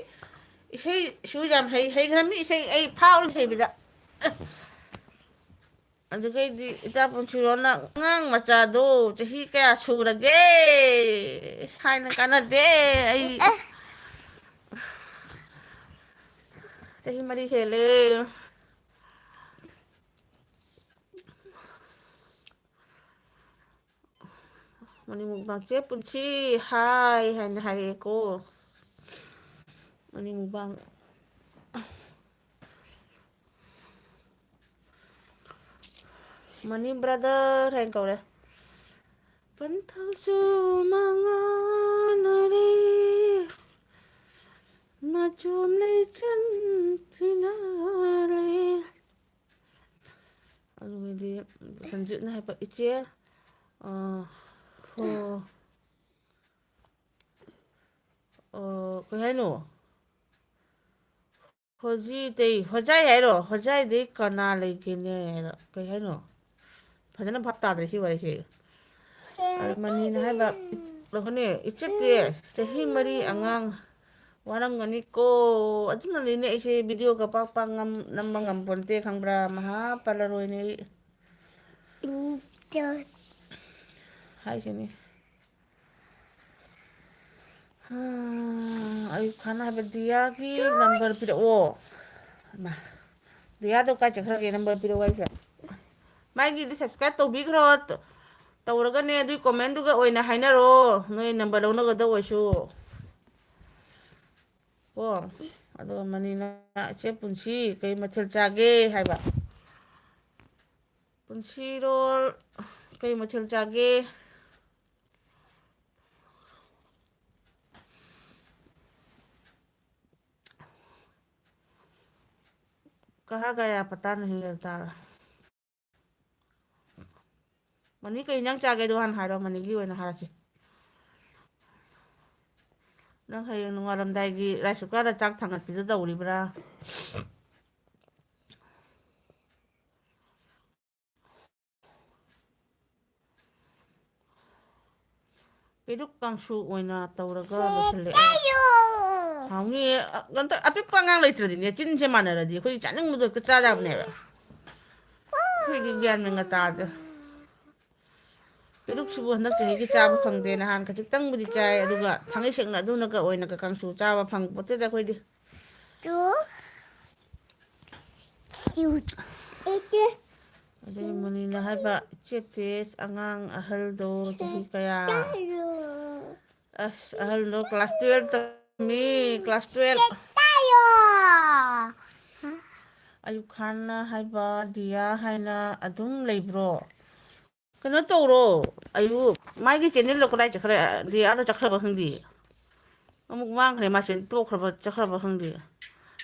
ꯏꯁꯩꯁꯨ ꯌꯥꯝ ꯍꯩꯈ꯭ꯔꯕꯅꯤ ꯏꯁꯩ ꯑꯩ ꯐꯥꯎꯔꯤ ꯏꯁꯩꯗꯨꯗ ꯑꯗꯨꯗꯒꯤꯗꯤ ꯏꯆꯥ ꯄꯨꯟꯁꯤꯔꯣꯅ ꯑꯉꯥꯡ ꯃꯆꯥꯗꯣ ꯆꯍꯤ ꯀꯌꯥ ꯁꯨꯔꯒꯦ ꯍꯥꯏꯅ ꯀꯥꯟꯅꯗꯦ ꯑꯩ ꯆꯍꯤ 3 ꯍꯦꯜꯂꯦ ꯃꯅꯦꯝ ꯃꯨꯛꯕꯥꯡ ꯆꯦ ꯄꯨꯟꯁꯤ ꯍꯥꯏ ꯍꯥꯏꯅ ꯍꯥꯏꯔꯛꯑꯦꯀꯣ ꯃꯅꯦꯝ ꯃꯨꯛꯕꯥꯡ ꯃꯅꯤ ꯕ꯭ꯔꯗꯔ ꯍꯥꯏꯅ ꯀꯧꯔꯦ ꯄꯟꯊꯧꯁꯨ ꯃꯉꯥꯅꯔꯦ ꯃꯆꯨꯝ ꯂꯩꯆꯟ ꯊꯤꯅꯔꯦ ꯑꯗꯨꯒꯗꯤ ꯁꯟꯖꯤꯠꯅ ꯍꯥꯏꯕ ꯏꯆꯦ ꯍꯣ ꯀꯩ ꯍꯥꯏꯅꯣ ꯍꯣꯖꯤꯗꯩ ꯍꯣꯖꯥꯏ ꯍꯥꯏꯔꯣ ꯍꯣꯖꯥꯏꯗꯩ ꯀꯅꯥ ꯂꯩꯒꯦꯅꯦ ꯍꯥꯏꯔꯣ ꯀꯩ ꯍꯥꯏꯅꯣ ꯐꯖꯅ ꯚꯥꯞ ꯇꯥꯗ꯭ꯔꯦ ꯁꯤ ꯋꯥꯔꯤꯁꯦ ꯃꯅꯤꯅ ꯍꯥꯏꯕ ꯀꯩꯅꯣꯅꯦ ꯏꯆꯦꯠꯇꯦ ꯆꯍꯤ 4 ꯑꯉꯥꯡ ꯋꯥꯔꯝꯒꯅꯤꯀꯣ ꯑꯗꯨꯅꯅꯤꯅꯦ ꯑꯩꯁꯦ ꯚꯤꯗꯤꯑꯣꯒ ꯄꯥꯛ ꯅꯝꯕ ꯉꯝꯄꯣꯟꯇꯦ ꯈꯪꯕ꯭ꯔꯥ ꯃꯍꯥ ꯄꯜꯂꯔꯣꯏꯅꯦ ꯑꯩ ꯍꯥꯏꯁꯤꯅꯤ ꯑꯌꯨꯛ ꯐꯥꯅ ꯍꯥꯏꯕ ꯗꯤꯌꯥꯒꯤ ꯅꯝꯕꯔ ꯄꯤꯔꯛꯑꯣ ꯗꯤꯌꯥꯗꯣ ꯀꯥꯏ ꯆꯠꯈ꯭ꯔꯒꯦ ꯅꯝꯕꯔ ꯄꯤꯔꯛꯑꯣ ꯍꯥꯏꯁꯦ ꯃꯥꯒꯤꯗꯤ ꯁꯞꯁꯀ꯭ꯔꯥꯏꯞ ꯇꯧꯕꯤꯈ꯭ꯔꯣ ꯇꯧꯔꯒꯅꯦ ꯑꯗꯨꯒꯤ ꯀꯣꯃꯦꯟꯗꯨꯒ ꯑꯣꯏꯅ ꯍꯥꯏꯅꯔꯣ ꯅꯣꯏ ꯅꯝꯕꯔ ꯂꯧꯅꯒꯗ ꯑꯣꯏꯁꯨ ꯀꯣ ꯑꯗꯨꯒ ꯃꯅꯤꯅ ꯏꯆꯦ ꯄꯨꯟꯁꯤ ꯀꯩ ꯃꯊꯦꯜ ꯆꯥꯒꯦ ꯍꯥꯏꯕ ꯄꯨꯟꯁꯤꯔꯣꯜ ꯀꯩ ꯃꯊꯦꯜ ꯆꯥꯒꯦ ꯀꯍꯥ ꯒꯌꯥ ꯄꯇꯥ ꯅꯍꯤ ꯂꯩꯇꯥꯔꯥ ꯃꯅꯤ ꯀꯩ ꯏꯟꯖꯥꯡ ꯆꯥꯒꯦꯗꯣ ꯍꯥꯟꯅ ꯍꯥꯏꯔꯣ ꯃꯅꯤꯒꯤ ꯑꯣꯏꯅ ꯍꯥꯏꯔꯁꯤ ꯅꯪ ꯍꯌꯦꯡ ꯅꯣꯡꯉꯥꯜꯂꯝꯗꯥꯏꯒꯤ ꯔꯥꯏꯁ ꯀꯨꯀꯔꯗ ꯆꯥꯛ ꯊꯥꯡꯒꯠꯄꯤꯗꯣ ꯇꯧꯔꯤꯕ꯭ꯔꯥ ꯄꯦꯔꯨꯛ ꯀꯥꯡꯁꯨ ꯑꯣꯏꯅ ꯇꯧꯔꯒ ꯂꯣꯏꯁꯤꯜꯂꯛꯑꯦ ꯍꯥꯎꯅꯤꯌꯦ ꯑꯄꯤꯛꯄ ꯑꯉꯥꯡ ꯂꯩꯇ꯭ꯔꯗꯤꯅꯦ ꯆꯤꯟꯁꯦ ꯃꯥꯟꯅꯔꯗꯤ ꯑꯩꯈꯣꯏ ꯆꯥꯅꯤꯡꯕꯗꯣ ꯍꯦꯛꯇ ꯆꯥ ꯌꯥꯕꯅꯦꯕ ꯑꯩꯈꯣꯏꯗꯤ ꯒ꯭ꯌꯥꯟ ꯃꯦꯟꯒ ꯇꯥꯗꯦ ꯄꯦꯔꯨꯛꯁꯤꯕꯨ ꯍꯟꯗꯛ ꯆꯍꯤꯒꯤ ꯆꯥꯕ ꯐꯪꯗꯦ ꯅꯍꯥꯟ ꯈꯖꯤꯛꯇꯪꯕꯨꯗꯤ ꯆꯥꯏ ꯑꯗꯨꯒ ꯊꯥꯡꯒꯩ ꯁꯦꯡꯅ ꯑꯗꯨꯅꯒ ꯑꯣꯏꯅꯒ ꯀꯥꯡꯁꯨ ꯆꯥꯕ ꯐꯪꯄꯣꯠꯇꯦꯗ ꯑꯩꯈꯣꯏꯗꯤ ꯑꯗꯩ ꯃꯅꯤꯅ ꯍꯥꯏꯕ ꯏꯆꯦꯇꯦꯁ ꯑꯉꯥꯡ ꯑꯍꯜꯗꯣ ꯆꯍꯤ ꯀꯌꯥ ꯑꯁ ꯑꯍꯜꯗꯣ ꯀ꯭ꯂꯥꯁ 12 ꯇꯝꯃꯤ ꯀ꯭ꯂꯥꯁ 12 ꯑꯌꯨꯛ ꯈꯥꯟꯅ ꯍꯥꯏꯕ ꯗꯤꯌꯥ ꯍꯥꯏꯅ ꯑꯗꯨꯝ ꯂꯩꯕ꯭ꯔꯣ ꯀꯩꯅꯣ ꯇꯧꯔꯣ ꯑꯌꯨꯛ ꯃꯥꯒꯤ ꯆꯦꯅꯦꯜꯗꯣ ꯀꯗꯥꯏ ꯆꯠꯈ꯭ꯔꯦ ꯗꯤꯌꯥꯗꯣ ꯆꯠꯈ꯭ꯔꯕ ꯈꯪꯗꯦ ꯑꯃꯨꯛ ꯃꯥꯡꯈ꯭ꯔꯦ ꯃꯥꯁꯦ ꯇꯣꯛꯈ꯭ꯔꯕ ꯆꯠꯈ꯭ꯔꯕ ꯈꯪꯗꯦ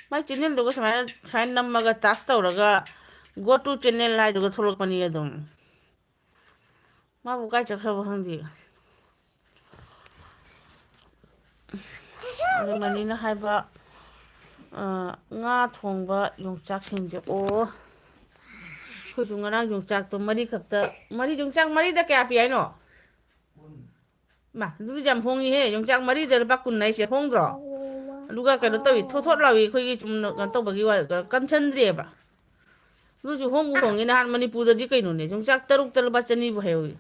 ꯃꯥꯏ ꯆꯦꯅꯦꯜꯗꯨꯒ ꯁꯨꯃꯥꯏꯅ ꯅꯝꯃꯒ ꯇꯥꯁ ꯇꯧꯔꯒ ꯒꯣ ꯇꯨ ꯆꯦꯅꯦꯜ ꯍꯥꯏꯗꯨꯒ ꯊꯣꯛꯂꯛꯄꯅꯤ ꯑꯗꯨꯝ ꯃꯥꯕꯨ ꯀꯥꯏ ꯆꯠꯈ꯭ꯔꯕ ꯈꯪꯗꯦ ꯑꯗꯨ ꯃꯅꯤꯅ ꯍꯥꯏꯕ ꯉꯥ ꯊꯣꯡꯕ ꯌꯣꯡꯆꯥꯛꯁꯤꯡꯁꯦ ꯑꯣ ꯑꯩꯈꯣꯏꯁꯨ ꯉꯔꯥꯡ ꯌꯣꯡꯆꯥꯛꯇꯣ ꯃꯔꯤꯈꯛꯇ ꯌꯣꯡꯆꯥꯛ ꯃꯔꯤꯗ ꯀꯌꯥ ꯄꯤ ꯍꯥꯏꯅꯣ ꯃꯥ ꯑꯗꯨꯗꯤ ꯌꯥꯝ ꯍꯣꯡꯉꯤꯍꯦ ꯌꯣꯡꯆꯥꯛ ꯃꯔꯤꯗ ꯂꯨꯄꯥ 20 ꯍꯥꯏꯁꯦ ꯍꯣꯡꯗ꯭ꯔꯣ ꯑꯗꯨꯒ ꯀꯩꯅꯣ ꯇꯧꯏ ꯊꯣꯠ ꯊꯣꯠ ꯂꯥꯎꯏ ꯑꯩꯈꯣꯏꯒꯤ ꯆꯨꯝꯅ ꯀꯩꯅꯣ ꯇꯧꯕꯒꯤ ꯀꯟꯁꯟꯗ꯭ꯔꯦꯕ ꯑꯗꯨꯁꯨ ꯍꯣꯡꯕꯨ ꯍꯣꯡꯉꯤ ꯅꯍꯥꯟ ꯃꯅꯤꯄꯨꯔꯗꯗꯤ ꯀꯩꯅꯣꯅꯦ ꯌꯣꯡꯆꯥꯛ 3ꯇ ꯂꯨꯄꯥ 200 ꯍꯥꯏꯍꯧꯏ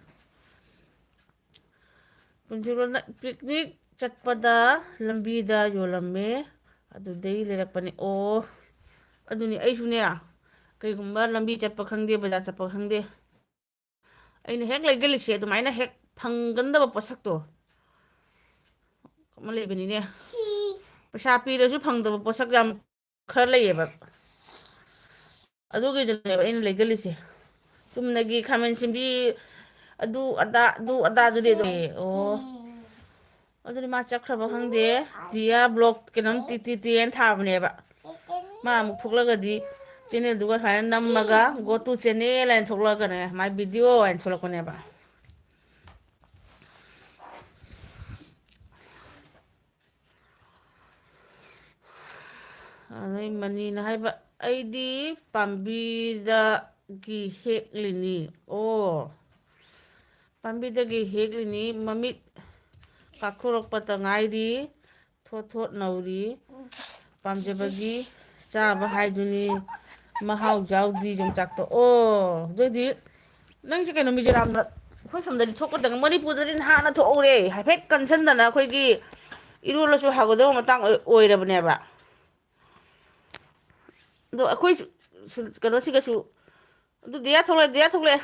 ꯄꯨꯟꯁꯤꯔꯣꯜꯅ ꯄꯤꯛꯅꯤꯛ ꯆꯠꯄꯗ ꯂꯝꯕꯤꯗ ꯌꯣꯜꯂꯝꯃꯦ ꯑꯗꯨꯗꯩ ꯂꯩꯔꯛꯄꯅꯦ ꯑꯣ ꯑꯗꯨꯅꯤ ꯑꯩꯁꯨꯅꯦ ꯀꯩꯒꯨꯝꯕ ꯂꯝꯕꯤ ꯆꯠꯄ ꯈꯪꯗꯦ ꯕꯖꯥꯔ ꯆꯠꯄ ꯈꯪꯗꯦ ꯑꯩꯅ ꯍꯦꯛ ꯂꯩꯒꯜꯂꯤꯁꯦ ꯑꯗꯨꯃꯥꯏꯅ ꯍꯦꯛ ꯐꯪꯒꯟꯗꯕ ꯄꯣꯠꯁꯛꯇꯣ ꯑꯃ ꯂꯩꯕꯅꯤꯅꯦ ꯄꯩꯁꯥ ꯄꯤꯔꯁꯨ ꯐꯪꯗꯕ ꯄꯣꯠꯁꯛ ꯌꯥꯝ ꯈꯔ ꯂꯩꯌꯦꯕ ꯑꯗꯨꯒꯤꯗꯨꯅꯦꯕ ꯑꯩꯅ ꯂꯩꯒꯜꯂꯤꯁꯦ ꯆꯨꯝꯅꯒꯤ ꯈꯥꯃꯦꯟ ꯁꯤꯟꯕꯤ ꯑꯗꯨ ꯑꯗꯥꯗꯨꯗꯤ ꯑꯗꯨꯝ ꯑꯣ ꯑꯗꯨꯗꯤ ꯃꯥ ꯆꯠꯈ꯭ꯔꯕ ꯈꯪꯗꯦ ꯗꯤꯌꯥ ꯕ꯭ꯂꯣꯛ ꯀꯩꯅꯣꯝ ꯇꯤ ꯊꯥꯕꯅꯦꯕ ꯃꯥ ꯑꯃꯨꯛ ꯊꯣꯛꯂꯒꯗꯤ ꯆꯦꯅꯦꯜꯗꯨꯒ ꯁꯨꯃꯥꯏꯅ ꯅꯝꯃꯒ ꯒꯣ ꯇꯨ ꯆꯦꯅꯦꯜ ꯍꯥꯏꯅ ꯊꯣꯛꯂꯛꯑꯒꯅꯦ ꯃꯥꯏ ꯚꯤꯗꯤꯑꯣ ꯍꯥꯏꯅ ꯊꯣꯛꯂꯛꯄꯅꯦꯕ ꯑꯗꯩ ꯃꯅꯤꯅ ꯍꯥꯏꯕ ꯑꯩꯗꯤ ꯄꯥꯝꯕꯤꯗꯒꯤ ꯍꯦꯛꯂꯤꯅꯤ ꯑꯣ ꯄꯥꯝꯕꯤꯗꯒꯤ ꯍꯦꯛꯂꯤꯅꯤ ꯃꯃꯤꯠ ꯀꯥꯊꯣꯔꯛꯄꯇ ꯉꯥꯏꯔꯤ ꯊꯣꯠ ꯊꯣꯠ ꯅꯧꯔꯤ ꯄꯥꯝꯖꯕꯒꯤ ꯆꯥꯕ ꯍꯥꯏꯗꯨꯅꯤ ꯃꯍꯥꯎꯖꯥꯎꯗꯤ ꯌꯣꯡꯆꯥꯛꯇꯣ ꯑꯣ ꯑꯗꯨꯑꯣꯏꯗꯤ ꯅꯪꯁꯦ ꯀꯩꯅꯣ ꯃꯤꯖꯣꯔꯥꯝꯗ ꯑꯩꯈꯣꯏ ꯁꯣꯝꯗꯗꯤ ꯊꯣꯛꯄꯗ ꯃꯅꯤꯄꯨꯔꯗꯗꯤ ꯅꯍꯥꯟꯅ ꯊꯣꯛꯍꯧꯔꯦ ꯍꯥꯏꯐꯦꯠ ꯀꯟꯁꯤꯟꯗꯅ ꯑꯩꯈꯣꯏꯒꯤ ꯏꯔꯣꯜꯂꯁꯨ ꯍꯥꯎꯒꯗꯕ ꯃꯇꯥꯡ ꯑꯣꯏꯔꯕꯅꯦꯕ ꯑꯗꯣ ꯑꯩꯈꯣꯏ ꯀꯩꯅꯣꯁꯤꯒꯁꯨ ꯑꯗꯨ ꯗꯤꯌꯥ ꯊꯣꯛꯂꯛꯑꯦ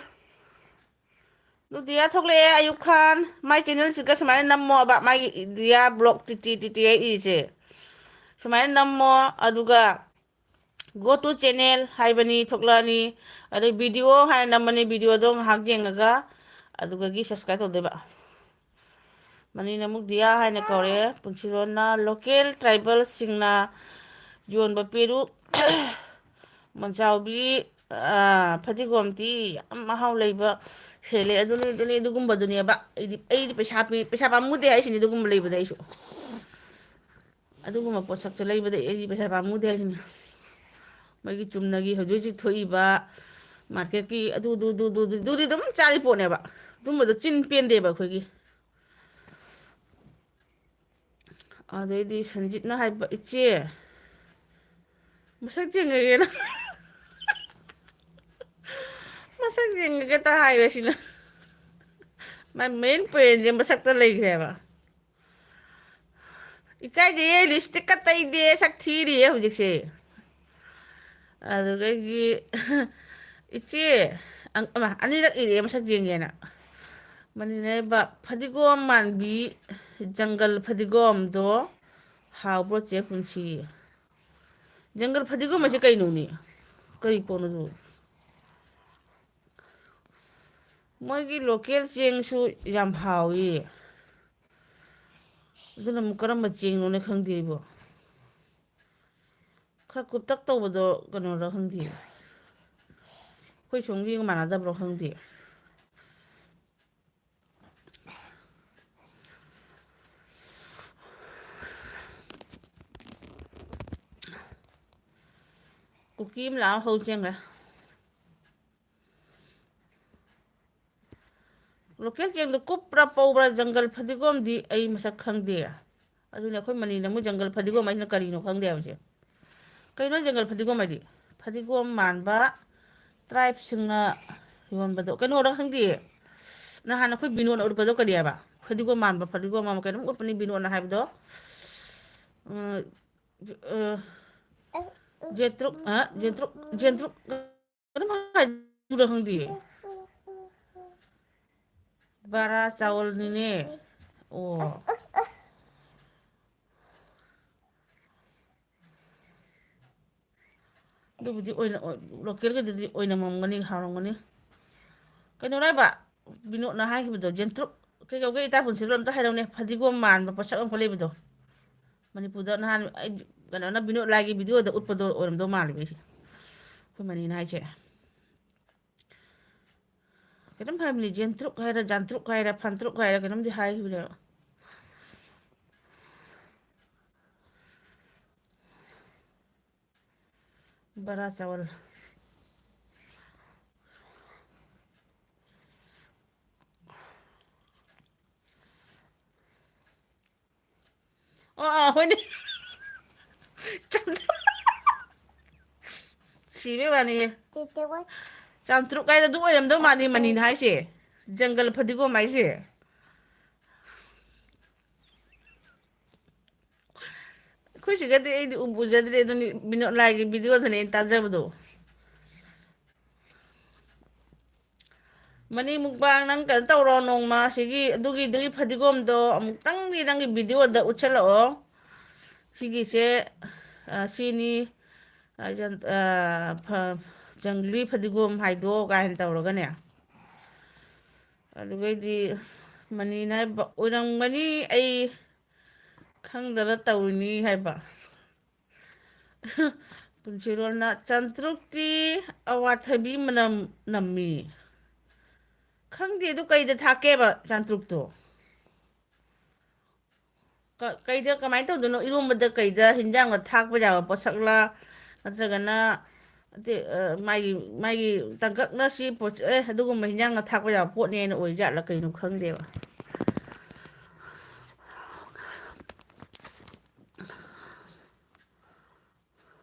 ꯗꯤꯌꯥ ꯊꯣꯛꯂꯛꯑꯦ ꯑꯌꯨꯛ ꯈꯥꯟ ꯃꯥꯏ ꯆꯦꯅꯦꯜꯁꯤꯒ ꯁꯨꯃꯥꯏꯅ ꯅꯝꯃꯣꯕ ꯃꯥꯒꯤ ꯗꯤꯌꯥ ꯕ꯭ꯂꯣꯛ ꯇꯤꯇꯤ ꯏꯔꯤꯁꯦ ꯁꯨꯃꯥꯏꯅ ꯅꯝꯃꯣ ꯑꯗꯨꯒ ꯒꯣ ꯇꯨ ꯆꯦꯅꯦꯜ ꯍꯥꯏꯕꯅꯤ ꯊꯣꯛꯂꯛꯑꯅꯤ ꯑꯗꯩ ꯚꯤꯗꯤꯑꯣ ꯍꯥꯏꯅ ꯅꯝꯃꯅꯤ ꯚꯤꯗꯤꯑꯣꯗꯣ ꯉꯥꯏꯍꯥꯛ ꯌꯦꯡꯉꯒ ꯑꯗꯨꯗꯒꯤ ꯁꯞꯁꯀ꯭ꯔꯥꯏꯞ ꯇꯧꯗꯣꯏꯕ ꯃꯅꯤꯅ ꯑꯃꯨꯛ ꯗꯤꯌꯥ ꯍꯥꯏꯅ ꯀꯧꯔꯛꯑꯦ ꯄꯨꯟꯁꯤꯔꯣꯟꯅ ꯂꯣꯀꯦꯜ ꯇ꯭ꯔꯥꯏꯕꯦꯜꯁꯤꯡꯅ ꯌꯣꯟꯕ ꯄꯦꯔꯨꯛ ꯃꯣꯟꯖꯥꯎꯕꯤ ꯐꯗꯤꯒꯣꯝꯗꯤ ꯌꯥꯝ ꯃꯍꯥꯎ ꯂꯩꯕ ꯍꯦꯜꯂꯦ ꯑꯗꯨꯅꯤ ꯑꯗꯨꯒꯨꯝꯕꯗꯨꯅꯦꯕ ꯑꯩꯗꯤ ꯄꯩꯁꯥ ꯄꯥꯝꯃꯨꯗꯦ ꯍꯥꯏꯁꯤꯅꯤ ꯑꯗꯨꯒꯨꯝꯕ ꯂꯩꯕꯗ ꯑꯩꯁꯨ ꯑꯗꯨꯒꯨꯝꯕ ꯄꯣꯠꯁꯛꯇꯣ ꯂꯩꯕꯗ ꯑꯩꯗꯤ ꯄꯩꯁꯥ ꯄꯥꯝꯃꯨꯗꯦ ꯍꯥꯏꯁꯤꯅꯤ ꯃꯣꯏꯒꯤ ꯆꯨꯝꯅꯒꯤ ꯍꯧꯖꯤꯛ ꯍꯧꯖꯤꯛ ꯊꯣꯛꯏꯕ ꯃꯥꯔꯀꯦꯠꯀꯤ ꯑꯗꯨꯗꯨꯗꯨꯗꯨꯗꯨꯗꯤ ꯑꯗꯨꯝ ꯆꯥꯔꯤ ꯄꯣꯠꯅꯦꯕ ꯑꯗꯨꯝꯕꯗꯣ ꯆꯤꯟ ꯄꯦꯟꯗꯦꯕ ꯑꯩꯈꯣꯏꯒꯤ ꯑꯗꯩꯗꯤ ꯁꯟꯖꯤꯠꯅ ꯍꯥꯏꯕ ꯏꯆꯦ ꯃꯁꯛ ꯌꯦꯡꯉꯒꯦꯅ ꯃꯁꯛ ꯌꯦꯡꯉꯒꯦꯇ ꯍꯥꯏꯔꯁꯤꯅ ꯃꯥꯏ ꯃꯦꯟ ꯄꯣꯏꯟꯁꯦ ꯃꯁꯛꯇ ꯂꯩꯈ꯭ꯔꯦꯕ ꯏꯀꯥꯏꯗꯦꯌꯦ ꯂꯤꯞꯁꯇꯤꯛꯀ ꯇꯩꯗꯦ ꯁꯛ ꯊꯤꯔꯤꯌꯦ ꯍꯧꯖꯤꯛꯁꯦ ꯑꯗꯨꯗꯒꯤ ꯏꯆꯦ ꯑꯅꯤꯔꯛ ꯏꯔꯛꯑꯦ ꯃꯁꯛ ꯌꯦꯡꯒꯦꯅ ꯃꯅꯤꯅ ꯍꯥꯏꯕ ꯐꯗꯤꯒꯣꯝ ꯃꯥꯟꯕꯤ ꯖꯪꯒꯜ ꯐꯗꯤꯒꯣꯝꯗꯣ ꯍꯥꯎꯕ꯭ꯔꯣ ꯆꯦ ꯄꯨꯟꯁꯤ ꯖꯪꯒꯜ ꯐꯗꯤꯒꯣꯝ ꯍꯥꯏꯁꯦ ꯀꯩꯅꯣꯅꯦ ꯀꯔꯤ ꯄꯣꯠꯅꯣ ꯃꯣꯏꯒꯤ ꯂꯣꯀꯦꯜ ꯆꯦꯡꯁꯨ ꯌꯥꯝ ꯍꯥꯎꯏ ꯑꯗꯨꯅ ꯑꯃꯨꯛ ꯀꯔꯝꯕ ꯆꯦꯡꯅꯣꯅꯦ ꯈꯪꯗꯦ ꯑꯩꯕꯣ ꯈꯔ ꯀꯨꯞꯇꯛ ꯇꯧꯕꯗꯣ ꯀꯩꯅꯣꯔ ꯈꯪꯗꯦ ꯑꯩꯈꯣꯏ ꯁꯣꯝꯒꯤꯒ ꯃꯥꯟꯅꯗꯕ꯭ꯔꯣ ꯈꯪꯗꯦ ꯀꯨꯀꯤ ꯑꯃ ꯂꯥꯛꯑ ꯍꯧ ꯆꯦꯟꯈ꯭ꯔꯦ ꯂꯣꯀꯦꯜ ꯆꯦꯡꯗꯣ ꯀꯨꯞꯄ꯭ꯔꯥ ꯄꯧꯕ꯭ꯔꯥ ꯖꯪꯒꯜ ꯐꯗꯤꯒꯣꯝꯗꯤ ꯑꯩ ꯃꯁꯛ ꯈꯪꯗꯦ ꯑꯗꯨꯅꯦ ꯑꯩꯈꯣꯏ ꯃꯅꯤꯅ ꯑꯃꯨꯛ ꯖꯪꯒꯜ ꯐꯗꯤꯒꯣꯝ ꯍꯥꯏꯁꯤꯅ ꯀꯔꯤꯅꯣ ꯈꯪꯗꯦ ꯍꯥꯏꯕꯁꯦ ꯀꯩꯅꯣ ꯖꯪꯒꯜ ꯐꯗꯤꯒꯣꯝ ꯍꯥꯏꯗꯤ ꯐꯗꯤꯒꯣꯝ ꯃꯥꯟꯕ ꯇ꯭ꯔꯥꯏꯞꯁꯤꯡꯅ ꯌꯣꯟꯕꯗꯣ ꯀꯩꯅꯣꯔ ꯈꯪꯗꯤꯌꯦ ꯅꯍꯥꯟ ꯑꯩꯈꯣꯏ ꯕꯤꯅꯣꯠꯅ ꯎꯠꯄꯗꯣ ꯀꯔꯤ ꯍꯥꯏꯕ ꯐꯗꯤꯒꯣꯝ ꯃꯥꯟꯕ ꯐꯗꯤꯒꯣꯝ ꯑꯃ ꯀꯩꯅꯣꯝ ꯎꯠꯄꯅꯤ ꯕꯤꯅꯣꯠꯅ ꯍꯥꯏꯕꯗꯣ ꯖꯦꯟꯇ꯭ꯔꯨꯛ ꯈꯪꯗꯤꯌꯦ ꯕꯔꯥ ꯆꯥꯎꯜꯅꯤꯅꯦ ꯑꯣ ꯑꯗꯨꯕꯨꯗꯤ ꯂꯣꯀꯦꯜꯒꯤꯗꯨꯗꯤ ꯑꯣꯏꯅꯝꯃꯝꯒꯅꯤ ꯍꯥꯎꯔꯝꯒꯅꯤ ꯀꯩꯅꯣꯔ ꯍꯥꯏꯕ ꯕꯤꯅꯣꯠꯅ ꯍꯥꯏꯈꯤꯕꯗꯣ ꯖꯦꯟꯇ꯭ꯔꯨꯛ ꯀꯩꯀꯧꯒꯦ ꯏꯇꯥ ꯄꯨꯟꯁꯤꯂꯣ ꯑꯝꯇ ꯍꯥꯏꯔꯧꯅꯦ ꯐꯗꯤꯒꯣꯝ ꯃꯥꯟꯕ ꯄꯣꯠꯁꯛ ꯑꯃꯈꯛ ꯂꯩꯕꯗꯣ ꯃꯅꯤꯄꯨꯔꯗ ꯅꯍꯥꯟ ꯑꯩ ꯀꯩꯅꯣꯅ ꯕꯤꯅꯣꯠ ꯂꯥꯏꯒꯤ ꯚꯤꯗꯤꯑꯣꯗ ꯎꯠꯄꯗꯣ ꯑꯣꯏꯔꯝꯗꯧ ꯃꯥꯜꯂꯦꯕ ꯑꯩꯁꯦ ꯑꯩꯈꯣꯏ ꯃꯅꯤꯅ ꯍꯥꯏꯁꯦ ꯀꯩꯅꯣꯝ ꯍꯥꯏꯕꯅꯤ ꯖꯦꯟꯇ꯭ꯔꯨꯛ ꯍꯥꯏꯔ ꯖꯥꯟꯇ꯭ꯔꯨꯛ ꯍꯥꯏꯔ ꯐꯟꯇ꯭ꯔꯨꯛ ꯍꯥꯏꯔ ꯀꯩꯅꯣꯝꯗꯤ ꯍꯥꯏꯈꯤꯕꯅꯦꯕ ꯕꯔꯥ ꯆꯥꯎꯜ ꯍꯣꯏꯅꯦ ꯁꯤꯕꯩ ꯋꯥꯅꯤꯍꯦ ꯆꯥꯇ꯭ꯔꯨꯛ ꯀꯥꯏꯗ ꯑꯗꯨ ꯑꯣꯏꯔꯝꯗꯧ ꯃꯥꯜꯂꯤ ꯃꯅꯤꯅ ꯍꯥꯏꯁꯦ ꯖꯪꯒꯜ ꯐꯗꯤꯒꯣꯝ ꯍꯥꯏꯁꯦ ꯑꯩꯈꯣꯏ ꯁꯤꯒꯗꯤ ꯑꯩꯗꯤ ꯎꯖꯗ꯭ꯔꯦ ꯑꯗꯨꯅꯤ ꯕꯤꯅꯣꯠ ꯂꯥꯏꯒꯤ ꯚꯤꯗꯤꯑꯣꯗꯅꯤ ꯑꯩꯅ ꯇꯥꯖꯕꯗꯣ ꯃꯅꯤ ꯃꯨꯛꯕꯥꯡ ꯅꯪ ꯀꯩꯅꯣ ꯇꯧꯔꯣ ꯅꯣꯡꯃ ꯁꯤꯒꯤ ꯑꯗꯨꯒꯤ ꯐꯗꯤꯒꯣꯝꯗꯣ ꯑꯃꯨꯛꯇꯪꯗꯤ ꯅꯪꯒꯤ ꯚꯤꯗꯤꯑꯣꯗ ꯎꯠꯁꯜꯂꯛꯑꯣ ꯁꯤꯒꯤꯁꯦ ꯁꯤꯅꯤ ꯖꯪꯒꯂꯤ ꯐꯗꯤꯒꯣꯝ ꯍꯥꯏꯗꯣ ꯀꯥꯏꯅ ꯇꯧꯔꯒꯅꯦ ꯑꯗꯨꯒꯩꯗꯤ ꯃꯅꯤꯅ ꯍꯥꯏꯕ ꯑꯣꯏꯔꯝꯒꯅꯤ ꯑꯩ ꯈꯪꯗꯅ ꯇꯧꯔꯤꯅꯤ ꯍꯥꯏꯕ ꯄꯨꯟꯁꯤꯔꯣꯜꯅ ꯆꯟꯇ꯭ꯔꯨꯛꯇꯤ ꯑꯋꯥꯊꯕꯤ ꯃꯅꯝ ꯅꯝꯃꯤ ꯈꯪꯗꯦ ꯑꯗꯨ ꯀꯩꯗ ꯊꯥꯛꯀꯦꯕ ꯖꯟꯇ꯭ꯔꯨꯛꯇꯣ ꯀꯩꯗ ꯀꯃꯥꯏꯅ ꯇꯧꯗꯣꯏꯅꯣ ꯏꯔꯣꯝꯕꯗ ꯀꯩꯗ ꯍꯤꯟꯖꯥꯡꯗ ꯊꯥꯛꯄ ꯌꯥꯕ ꯄꯣꯠꯁꯛꯂꯥ ꯅꯠꯇ꯭ꯔꯒꯅ ꯃꯥꯒꯤ ꯇꯪꯀꯛꯅ ꯁꯤ ꯄꯣꯠ ꯑꯗꯨꯒꯨꯝꯕ ꯍꯤꯟꯖꯥꯡꯅ ꯊꯥꯛꯄ ꯌꯥꯕ ꯄꯣꯠꯅꯦꯅ ꯑꯣꯏꯖꯥꯠꯂꯥ ꯀꯩꯅꯣ ꯈꯪꯗꯦꯕ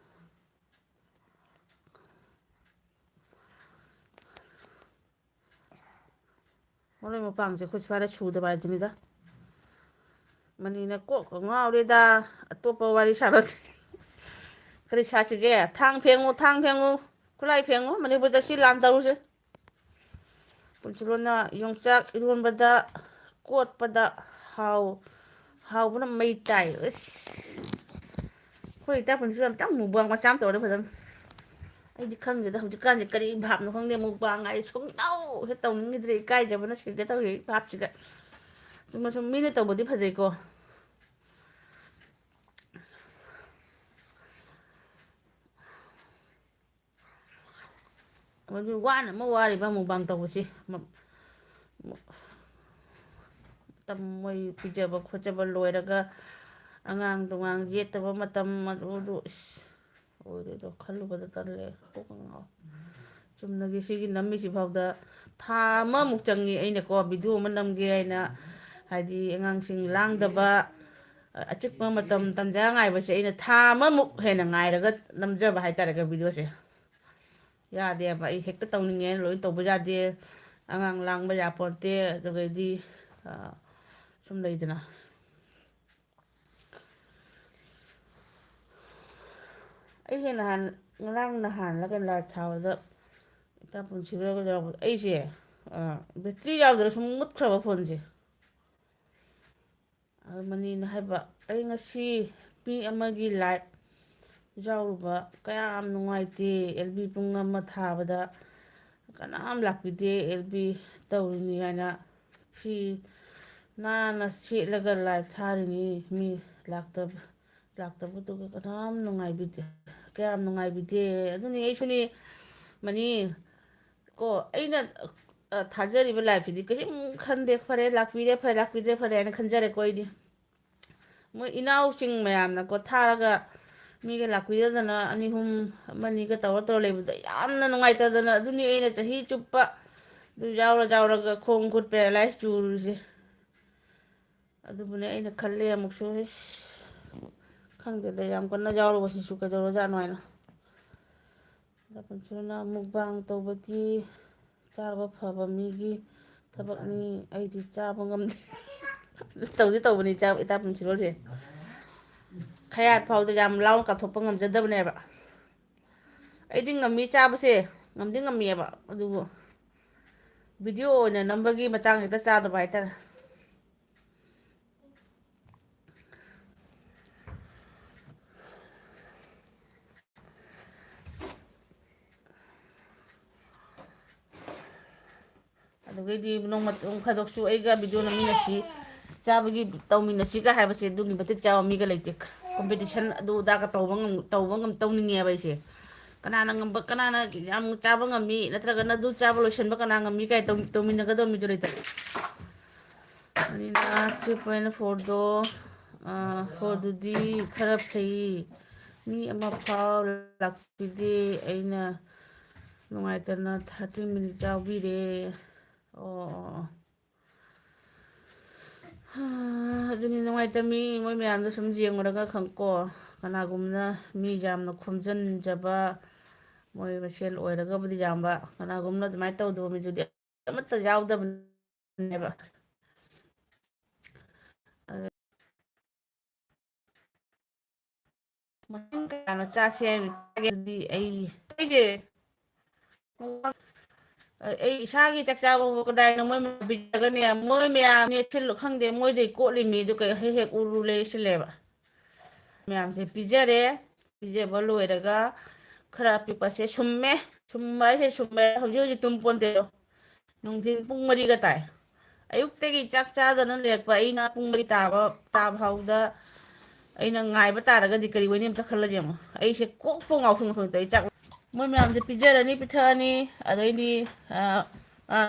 ꯃꯔꯣꯏ ꯃꯄꯥꯡꯁꯦ ꯑꯩꯈꯣꯏ ꯁ꯭ꯋꯥꯏꯗ ꯁꯨꯗꯕ ꯍꯥꯏꯗꯨꯅꯤꯗ ꯃꯅꯤꯅ ꯀꯣꯛꯀ ꯉꯥꯎꯔꯦꯗ ꯑꯇꯣꯞꯄ ꯋꯥꯔꯤ ꯁꯥꯟꯅꯁꯤ ꯀꯔꯤ ꯁꯥꯁꯤꯒꯦ ꯊꯥꯡ ꯐꯦꯡꯉꯨ ꯈꯨꯠꯂꯥꯏ ꯐꯦꯡꯉꯨ ꯃꯅꯤꯄꯨꯔꯗ ꯁꯤ ꯂꯥꯟ ꯇꯧꯔꯨꯁꯦ ꯄꯨꯟꯁꯤꯔꯣꯟꯅ ꯌꯣꯡꯆꯥꯛ ꯏꯔꯣꯟꯕꯗ ꯀꯣꯠꯄꯗ ꯍꯥꯎꯕꯅ ꯃꯩ ꯇꯥꯏ ꯑꯁ ꯑꯩꯈꯣꯏ ꯏꯇꯥ ꯄꯨꯟꯁꯤꯗ ꯑꯝꯇꯪ ꯃꯨꯛꯕꯥꯡ ꯃꯆꯥ ꯑꯃ ꯇꯧꯔꯗꯤ ꯐꯗꯧꯅꯤ ꯑꯩꯗꯤ ꯈꯪꯗꯦꯗ ꯍꯧꯖꯤꯛꯀꯥꯟꯁꯦ ꯀꯔꯤ ꯚꯥꯞꯅꯣ ꯈꯪꯗꯦ ꯃꯨꯛꯕꯥꯡ ꯍꯥꯏ ꯁꯨꯡꯇꯧ ꯍꯦꯛ ꯇꯧꯅꯤꯡꯈꯤꯗ꯭ꯔꯦ ꯏꯀꯥꯏꯖꯕꯅ ꯁꯤꯒꯦ ꯇꯧꯔꯤ ꯚꯥꯞꯁꯤꯗ ꯁꯨꯝ ꯁꯨꯝ ꯃꯤꯅ ꯇꯧꯕꯗꯤ ꯐꯖꯩꯀꯣ ꯃꯗꯨ ꯋꯥꯅ ꯑꯃ ꯋꯥꯔꯤꯕ ꯃꯨꯛꯕꯥꯡ ꯇꯧꯕꯁꯤ ꯃꯇꯝ ꯃꯣꯏ ꯄꯤꯖꯕ ꯈꯣꯠꯆꯕ ꯂꯣꯏꯔꯒ ꯑꯉꯥꯡ ꯇꯣꯉꯥꯡ ꯌꯦꯠꯇꯕ ꯃꯇꯝ ꯑꯗꯨꯗꯣ ꯏꯁ ꯑꯣꯏꯗꯣꯏꯗꯣ ꯈꯜꯂꯨꯕꯗ ꯇꯜꯂꯦ ꯀꯣꯛꯀ ꯉꯥꯎꯋꯦ ꯆꯨꯝꯅꯒꯤ ꯁꯤꯒꯤ ꯅꯝꯃꯤꯁꯤ ꯐꯥꯎꯗ ꯊꯥ ꯑꯃꯃꯨꯛ ꯆꯪꯉꯤ ꯑꯩꯅꯀꯣ ꯚꯤꯗꯤꯑꯣ ꯑꯃ ꯅꯝꯒꯦ ꯍꯥꯏꯅ ꯍꯥꯏꯗꯤ ꯑꯉꯥꯡꯁꯤꯡ ꯂꯥꯡꯗꯕ ꯑꯆꯤꯛꯄ ꯃꯇꯝ ꯇꯟꯖꯥ ꯉꯥꯏꯕꯁꯦ ꯑꯩꯅ ꯊꯥ ꯑꯃꯃꯨꯛ ꯍꯦꯟꯅ ꯉꯥꯏꯔꯒ ꯅꯝꯖꯕ ꯍꯥꯏꯇꯥꯔꯦꯀꯣ ꯚꯤꯗꯤꯑꯣꯁꯦ ꯌꯥꯗꯦꯕ ꯑꯩ ꯍꯦꯛꯇ ꯇꯧꯅꯤꯡꯉꯦꯅ ꯂꯣꯏ ꯇꯧꯕ ꯌꯥꯗꯦ ꯑꯉꯥꯡ ꯂꯥꯡꯕ ꯌꯥꯄꯣꯟꯇꯦ ꯑꯗꯨꯒꯩꯗꯤ ꯁꯨꯝ ꯂꯩꯗꯅ ꯑꯩꯁꯦ ꯅꯍꯥꯟ ꯉꯔꯥꯡ ꯅꯍꯥꯟꯂ ꯀꯩꯅꯣ ꯂꯥꯏꯚ ꯊꯥꯕꯗ ꯏꯇꯥ ꯄꯨꯟꯁꯤꯔꯣꯏꯒ ꯌꯥꯎꯕꯗ ꯑꯩꯁꯦ ꯕꯦꯇ꯭ꯔꯤ ꯌꯥꯎꯗ꯭ꯔ ꯁꯨꯝ ꯃꯨꯠꯈ꯭ꯔꯕ ꯐꯣꯟꯁꯦ ꯃꯅꯤꯅ ꯍꯥꯏꯕ ꯑꯩ ꯉꯁꯤ ꯃꯤ ꯑꯃꯒꯤ ꯂꯥꯏꯞ ꯌꯥꯎꯔꯨꯕ ꯀꯌꯥꯝ ꯅꯨꯡꯉꯥꯏꯇꯦ ꯑꯦꯜꯕꯤ ꯄꯨꯡ ꯑꯃ ꯊꯥꯕꯗ ꯀꯅꯥꯝ ꯂꯥꯛꯄꯤꯗꯦ ꯑꯦꯜꯕꯤ ꯇꯧꯔꯤꯅꯤ ꯍꯥꯏꯅ ꯐꯤ ꯅꯥꯟꯅ ꯁꯦꯠꯂꯒ ꯂꯥꯏꯚ ꯊꯥꯔꯤꯅꯤ ꯃꯤ ꯂꯥꯛꯇꯕ ꯂꯥꯛꯇꯕꯗꯨꯒ ꯀꯅꯥꯝ ꯅꯨꯡꯉꯥꯏꯕꯤꯗꯦ ꯀꯌꯥꯝ ꯅꯨꯡꯉꯥꯏꯕꯤꯗꯦ ꯑꯗꯨꯅꯤ ꯑꯩꯁꯨꯅꯤ ꯃꯅꯤ ꯀꯣ ꯑꯩꯅ ꯊꯥꯖꯔꯤꯕ ꯂꯥꯏꯐꯁꯤꯗꯤ ꯀꯔꯤꯝ ꯈꯟꯗꯦ ꯐꯔꯦ ꯂꯥꯛꯄꯤꯔꯦ ꯐꯔꯦ ꯂꯥꯛꯄꯤꯗ꯭ꯔꯦ ꯐꯔꯦ ꯍꯥꯏꯅ ꯈꯟꯖꯔꯦꯀꯣ ꯑꯩꯗꯤ ꯃꯣꯏ ꯏꯅꯥꯎꯁꯤꯡ ꯃꯌꯥꯝꯅꯀꯣ ꯊꯥꯔꯒ ꯃꯤꯒ ꯂꯥꯛꯄꯤꯗꯗꯅ ꯑꯅꯤ ꯑꯍꯨꯝ ꯑꯃꯅꯤꯒ ꯇꯧꯔ ꯂꯩꯕꯗ ꯌꯥꯝꯅ ꯅꯨꯡꯉꯥꯏꯇꯗꯅ ꯑꯗꯨꯅꯤ ꯑꯩꯅ ꯆꯍꯤ ꯆꯨꯞꯄ ꯑꯗꯨ ꯌꯥꯎꯔꯒ ꯈꯣꯡ ꯈꯨꯠ ꯄꯦꯔꯥꯂꯥꯏꯁ ꯆꯨꯔꯤꯁꯦ ꯑꯗꯨꯕꯨꯅꯦ ꯑꯩꯅ ꯈꯜꯂꯦ ꯑꯃꯨꯛꯁꯨ ꯈꯪꯗꯦꯗ ꯌꯥꯝ ꯀꯟꯅ ꯌꯥꯎꯔꯨꯕꯁꯤꯁꯨ ꯀꯩꯗꯧꯔꯖꯥꯠꯅꯣ ꯍꯥꯏꯅ ꯄꯨꯟꯁꯤꯅ ꯃꯨꯛꯕꯥꯡ ꯇꯧꯕꯗꯤ ꯆꯥꯕ ꯐꯕ ꯃꯤꯒꯤ ꯊꯕꯛꯅꯤ ꯑꯩꯗꯤ ꯆꯥꯕ ꯉꯝꯗꯦ ꯇꯧꯗꯤ ꯇꯧꯕꯅꯤ ꯏꯇꯥ ꯄꯨꯟꯁꯤꯔꯣꯜꯁꯦ ꯈꯌꯥꯠ ꯐꯥꯎꯗ ꯌꯥꯝ ꯂꯥꯎꯅ ꯀꯥꯊꯣꯛꯄ ꯉꯝꯖꯗꯕꯅꯦꯕ ꯑꯩꯗꯤ ꯉꯝꯃꯤ ꯆꯥꯕꯁꯦ ꯉꯝꯗꯤ ꯉꯝꯃꯤꯑꯕ ꯑꯗꯨꯕꯨ ꯚꯤꯗꯤꯑꯣ ꯑꯣꯏꯅ ꯅꯝꯕꯒꯤ ꯃꯇꯥꯡ ꯍꯦꯛꯇ ꯆꯥꯗꯕ ꯍꯥꯏꯇꯥꯔꯦ ꯑꯗꯨꯗꯒꯤꯗꯤ ꯅꯣꯡꯃ ꯐꯥꯗꯣꯛꯁꯨ ꯑꯩꯒ ꯚꯤꯗꯤꯑꯣ ꯅꯝꯃꯤꯟꯅꯁꯤ ꯆꯥꯕꯒꯤ ꯇꯧꯃꯤꯟꯅꯁꯤꯒ ꯍꯥꯏꯕꯁꯦ ꯑꯗꯨꯒꯤ ꯃꯇꯤꯛ ꯆꯥꯕ ꯃꯤꯒ ꯂꯩꯇꯦ ꯀꯣꯝꯄꯤꯇꯤꯁꯟ ꯑꯗꯨ ꯑꯗꯥꯒ ꯇꯧꯅꯤꯡꯉꯦꯕ ꯑꯩꯁꯦ ꯀꯅꯥꯅ ꯉꯝꯕ ꯀꯅꯥꯅ ꯌꯥꯝ ꯆꯥꯕ ꯉꯝꯃꯤ ꯅꯠꯇ꯭ꯔꯒꯅ ꯑꯗꯨ ꯆꯥꯕ ꯂꯣꯏꯁꯤꯟꯕ ꯀꯅꯥ ꯉꯝꯃꯤ ꯀꯥꯏ ꯇꯧꯃꯤꯟꯅꯒꯗꯕ ꯃꯤꯗꯨ ꯂꯩꯇꯕ ꯑꯅꯤꯅ 3.4ꯗꯣ ꯐꯣꯔꯗꯨꯗꯤ ꯈꯔ ꯐꯩ ꯃꯤ ꯑꯃ ꯐꯥꯎ ꯂꯥꯛꯄꯤꯗꯦ ꯑꯩꯅ ꯅꯨꯡꯉꯥꯏꯇꯅ 30 ꯃꯤꯅꯤꯠ ꯌꯥꯎꯕꯤꯔꯦ ꯑꯣ ꯑꯗꯨꯅꯤ ꯅꯨꯡꯉꯥꯏꯇꯝꯃꯤ ꯃꯣꯏ ꯃꯌꯥꯝꯗꯣ ꯁꯨꯝ ꯌꯦꯡꯉꯨꯔꯒ ꯈꯪꯀꯣ ꯀꯅꯥꯒꯨꯝꯕꯅ ꯃꯤ ꯌꯥꯝꯅ ꯈꯣꯝꯖꯤꯟꯖꯕ ꯃꯣꯏ ꯃꯁꯦꯜ ꯑꯣꯏꯔꯒꯕꯨꯗꯤ ꯌꯥꯝꯕ ꯀꯅꯥꯒꯨꯝꯕꯅ ꯑꯗꯨꯃꯥꯏꯅ ꯇꯧꯗꯕ ꯃꯤꯗꯨꯗꯤ ꯑꯃꯠꯇ ꯌꯥꯎꯗꯕꯅꯦꯕ ꯃꯇꯨꯡ ꯀꯌꯥꯅꯣ ꯆꯥꯁꯦ ꯍꯥꯏꯕꯗꯤ ꯑꯩꯁꯦ ꯑꯩ ꯏꯁꯥꯒꯤ ꯆꯥꯛꯆꯥꯕꯕꯨ ꯀꯗꯥꯏꯅꯣ ꯃꯣꯏ ꯄꯤꯖꯒꯅꯤ ꯃꯣꯏ ꯃꯌꯥꯝ ꯅꯦꯠꯁꯤꯜꯂꯣ ꯈꯪꯗꯦ ꯃꯣꯏꯗꯩ ꯀꯣꯠꯂꯤ ꯃꯤꯗꯨ ꯀꯩ ꯍꯦꯛ ꯍꯦꯛ ꯎꯔꯨ ꯂꯩꯁꯤꯜꯂꯦꯕ ꯃꯌꯥꯝꯁꯦ ꯄꯤꯖꯔꯦ ꯄꯤꯖꯕ ꯂꯣꯏꯔꯒ ꯈꯔ ꯑꯄꯤꯛꯄꯁꯦ ꯁꯨꯝꯃꯦ ꯁꯨꯝꯕ ꯍꯥꯏꯁꯦ ꯁꯨꯝꯃꯦ ꯍꯧꯖꯤꯛ ꯍꯧꯖꯤꯛ ꯇꯨꯝ ꯄꯣꯟꯇꯦꯗꯣ ꯅꯨꯡꯊꯤꯟ ꯄꯨꯡ 4ꯒ ꯇꯥꯏ ꯑꯌꯨꯛꯇꯒꯤ ꯆꯥꯛ ꯆꯥꯗꯅ ꯂꯩꯔꯛꯄ ꯑꯩꯅ ꯄꯨꯡ 4 ꯇꯥꯕ ꯐꯥꯎꯗ ꯑꯩꯅ ꯉꯥꯏꯕ ꯇꯥꯔꯒꯗꯤ ꯀꯔꯤ ꯑꯣꯏꯅꯤ ꯑꯝꯇ ꯈꯜꯂꯁꯦ ꯑꯃꯨꯛ ꯑꯩꯁꯦ ꯀꯣꯛꯄꯨ ꯉꯥꯎꯁꯤꯡ ꯑꯩ ꯆꯥꯛ ꯃꯣꯏ ꯃꯌꯥꯝꯁꯦ ꯄꯤꯖꯔꯅꯤ ꯄꯤꯊꯛꯑꯅꯤ ꯑꯗꯩꯗꯤ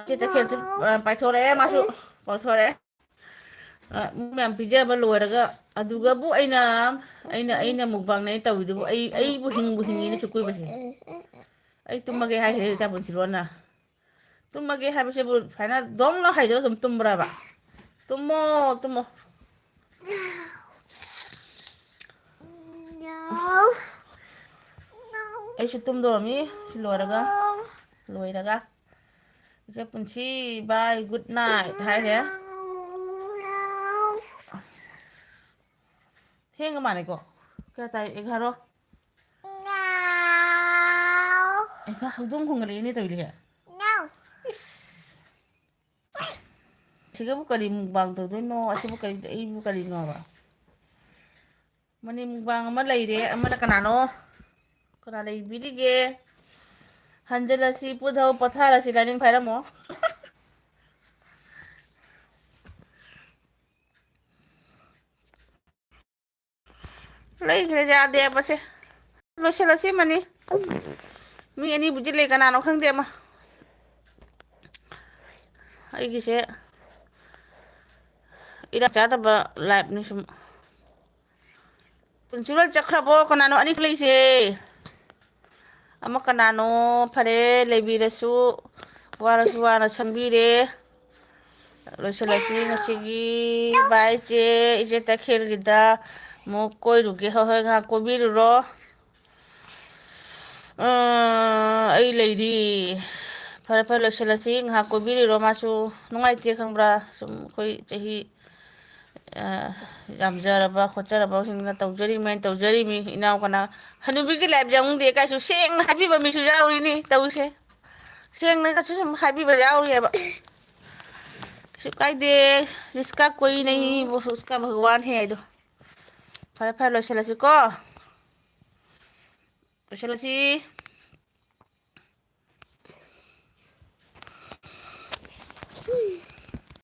ꯆꯦ ꯇꯈꯦꯜꯁꯨ ꯄꯥꯏꯊꯣꯔꯛꯑꯦ ꯃꯥꯁꯨ ꯄꯥꯏꯊꯣꯔꯛꯑꯦ ꯃꯌꯥꯝ ꯄꯤꯖꯕ ꯂꯣꯏꯔꯒ ꯑꯗꯨꯒꯕꯨ ꯑꯩꯅ ꯃꯨꯛꯕꯥꯡꯅꯦ ꯑꯩꯅ ꯇꯧꯔꯤꯗꯨꯕꯨ ꯑꯩꯕꯨ ꯍꯤꯡꯕꯨ ꯍꯤꯡꯉꯤꯅꯦ ꯁꯨꯛ ꯀꯨꯏꯕꯁꯦ ꯑꯩ ꯇꯨꯝꯃꯒꯦ ꯍꯥꯏꯁꯦ ꯏꯇꯥ ꯄꯨꯟꯁꯤꯔꯣꯅ ꯇꯨꯝꯃꯒꯦ ꯍꯥꯏꯕꯁꯤꯕꯨ ꯁꯨꯃꯥꯏꯅ ꯗꯣꯡꯅ ꯍꯥꯏꯗꯣꯛꯑꯒ ꯑꯗꯨꯝ ꯇꯨꯝꯕ꯭ꯔꯕ ꯇꯨꯝꯃꯣ ꯇꯨꯝꯃꯣ ꯑꯩꯁꯨ ꯇꯨꯝꯗꯣꯔꯝꯃꯤ ꯁꯤ ꯂꯣꯏꯔꯒ ꯏꯆꯦ ꯄꯨꯟꯁꯤ ꯕꯥꯏ ꯒꯨꯗ ꯅꯥꯏꯠ ꯍꯥꯏꯔꯦ ꯊꯦꯡꯉ ꯃꯥꯜꯂꯦꯀꯣ ꯀꯌꯥ ꯇꯥꯏ 11 ꯍꯧꯗꯣꯡ ꯈꯣꯡꯒꯠꯂꯛꯑꯦꯅꯦ ꯇꯧꯔꯤꯁꯦ ꯏꯁ ꯁꯤꯒꯕꯨ ꯀꯔꯤ ꯃꯨꯛꯕꯥꯡ ꯇꯧꯗꯣꯏꯅꯣ ꯑꯁꯤꯕꯨ ꯑꯩꯕꯨ ꯀꯔꯤꯅꯣꯕ ꯃꯅꯤ ꯃꯨꯛꯕꯥꯡ ꯑꯃ ꯂꯩꯔꯦ ꯑꯃꯅ ꯀꯅꯥꯅꯣ ꯀꯅꯥ ꯂꯩꯕꯤꯔꯤꯒꯦ ꯍꯟꯖꯤꯜꯂꯁꯤ ꯄꯨꯊꯧ ꯄꯣꯊꯥꯔꯁꯤ ꯂꯥꯏꯅꯤꯡ ꯐꯥꯏꯔꯝꯃꯣ ꯂꯩꯈ꯭ꯔꯦꯁꯦ ꯌꯥꯗꯦꯕꯁꯦ ꯂꯣꯏꯁꯤꯜꯂꯁꯤ ꯃꯅꯤ ꯃꯤ ꯑꯅꯤꯕꯨꯗꯤ ꯂꯩ ꯀꯅꯥꯅꯣ ꯈꯪꯗꯦ ꯑꯃ ꯑꯩꯒꯤꯁꯦ ꯏꯔꯥꯛ ꯆꯥꯗꯕ ꯂꯥꯏꯞꯅꯤ ꯁꯨꯝ ꯄꯨꯟꯁꯤꯔꯣꯜ ꯆꯠꯈ꯭ꯔꯕꯣ ꯀꯅꯥꯅꯣ ꯑꯅꯤꯈꯛ ꯂꯩꯁꯦ ꯑꯃ ꯀꯅꯥꯅꯣ ꯐꯔꯦ ꯂꯩꯕꯤꯔꯁꯨ ꯋꯥꯔꯁꯨ ꯋꯥꯅ ꯁꯪꯕꯤꯔꯦ ꯂꯣꯏꯁꯤꯜꯂꯁꯤ ꯉꯁꯤꯒꯤ ꯕꯥꯏ ꯏꯆꯦ ꯇꯈꯦꯜꯒꯤꯗ ꯑꯃꯨꯛ ꯀꯣꯏꯔꯨꯒꯦ ꯍꯣꯏ ꯍꯣꯏ ꯉꯥꯏꯍꯥꯛ ꯀꯣꯏꯕꯤꯔꯨꯔꯣ ꯑꯩ ꯂꯩꯔꯤ ꯐꯔꯦ ꯐꯔꯦ ꯂꯣꯏꯁꯤꯜꯂꯁꯤ ꯉꯥꯏꯍꯥꯛ ꯀꯣꯏꯕꯤꯔꯤꯔꯣ ꯃꯥꯁꯨ ꯅꯨꯡꯉꯥꯏꯇꯦ ꯈꯪꯕ꯭ꯔꯥ ꯁꯨꯝ ꯑꯩꯈꯣই ꯆꯍꯤ ꯌꯥꯝꯖꯔꯕ ꯈꯣꯠꯆꯔꯕꯁꯤꯡꯅ ꯇꯧꯖꯔꯤꯃꯦꯅ ꯇꯧꯖꯔꯤꯃꯤ ꯏꯅꯥꯎ ꯀꯅꯥ ꯍꯅꯨꯕꯤꯒꯤ ꯂꯥꯏꯞ ꯌꯥꯎꯅꯤꯡꯗꯦ ꯀꯥꯏꯁꯨ ꯁꯦꯡꯅ ꯍꯥꯏꯕꯤꯕ ꯃꯤꯁꯨ ꯌꯥꯎꯔꯤꯅꯤ ꯇꯧꯔꯤꯁꯦ ꯁꯦꯡꯅꯒꯁꯨ ꯁꯨꯝ ꯍꯥꯏꯕꯤꯕ ꯌꯥꯎꯔꯤꯑꯕ ꯀꯩꯁꯨ ꯀꯥꯏꯗꯦ ꯖꯤꯁꯀꯥ ꯀꯣꯏ ꯅꯍꯤ ꯋꯣ ꯎꯁꯀꯥ ꯚꯒꯋꯥꯟ ꯍꯦ ꯍꯥꯏꯗꯣ ꯐꯔꯦ ꯐꯔꯦ ꯂꯣꯏꯁꯤꯜꯂꯁꯤꯀꯣ ꯂꯣꯏꯁꯤꯜꯂꯁꯤ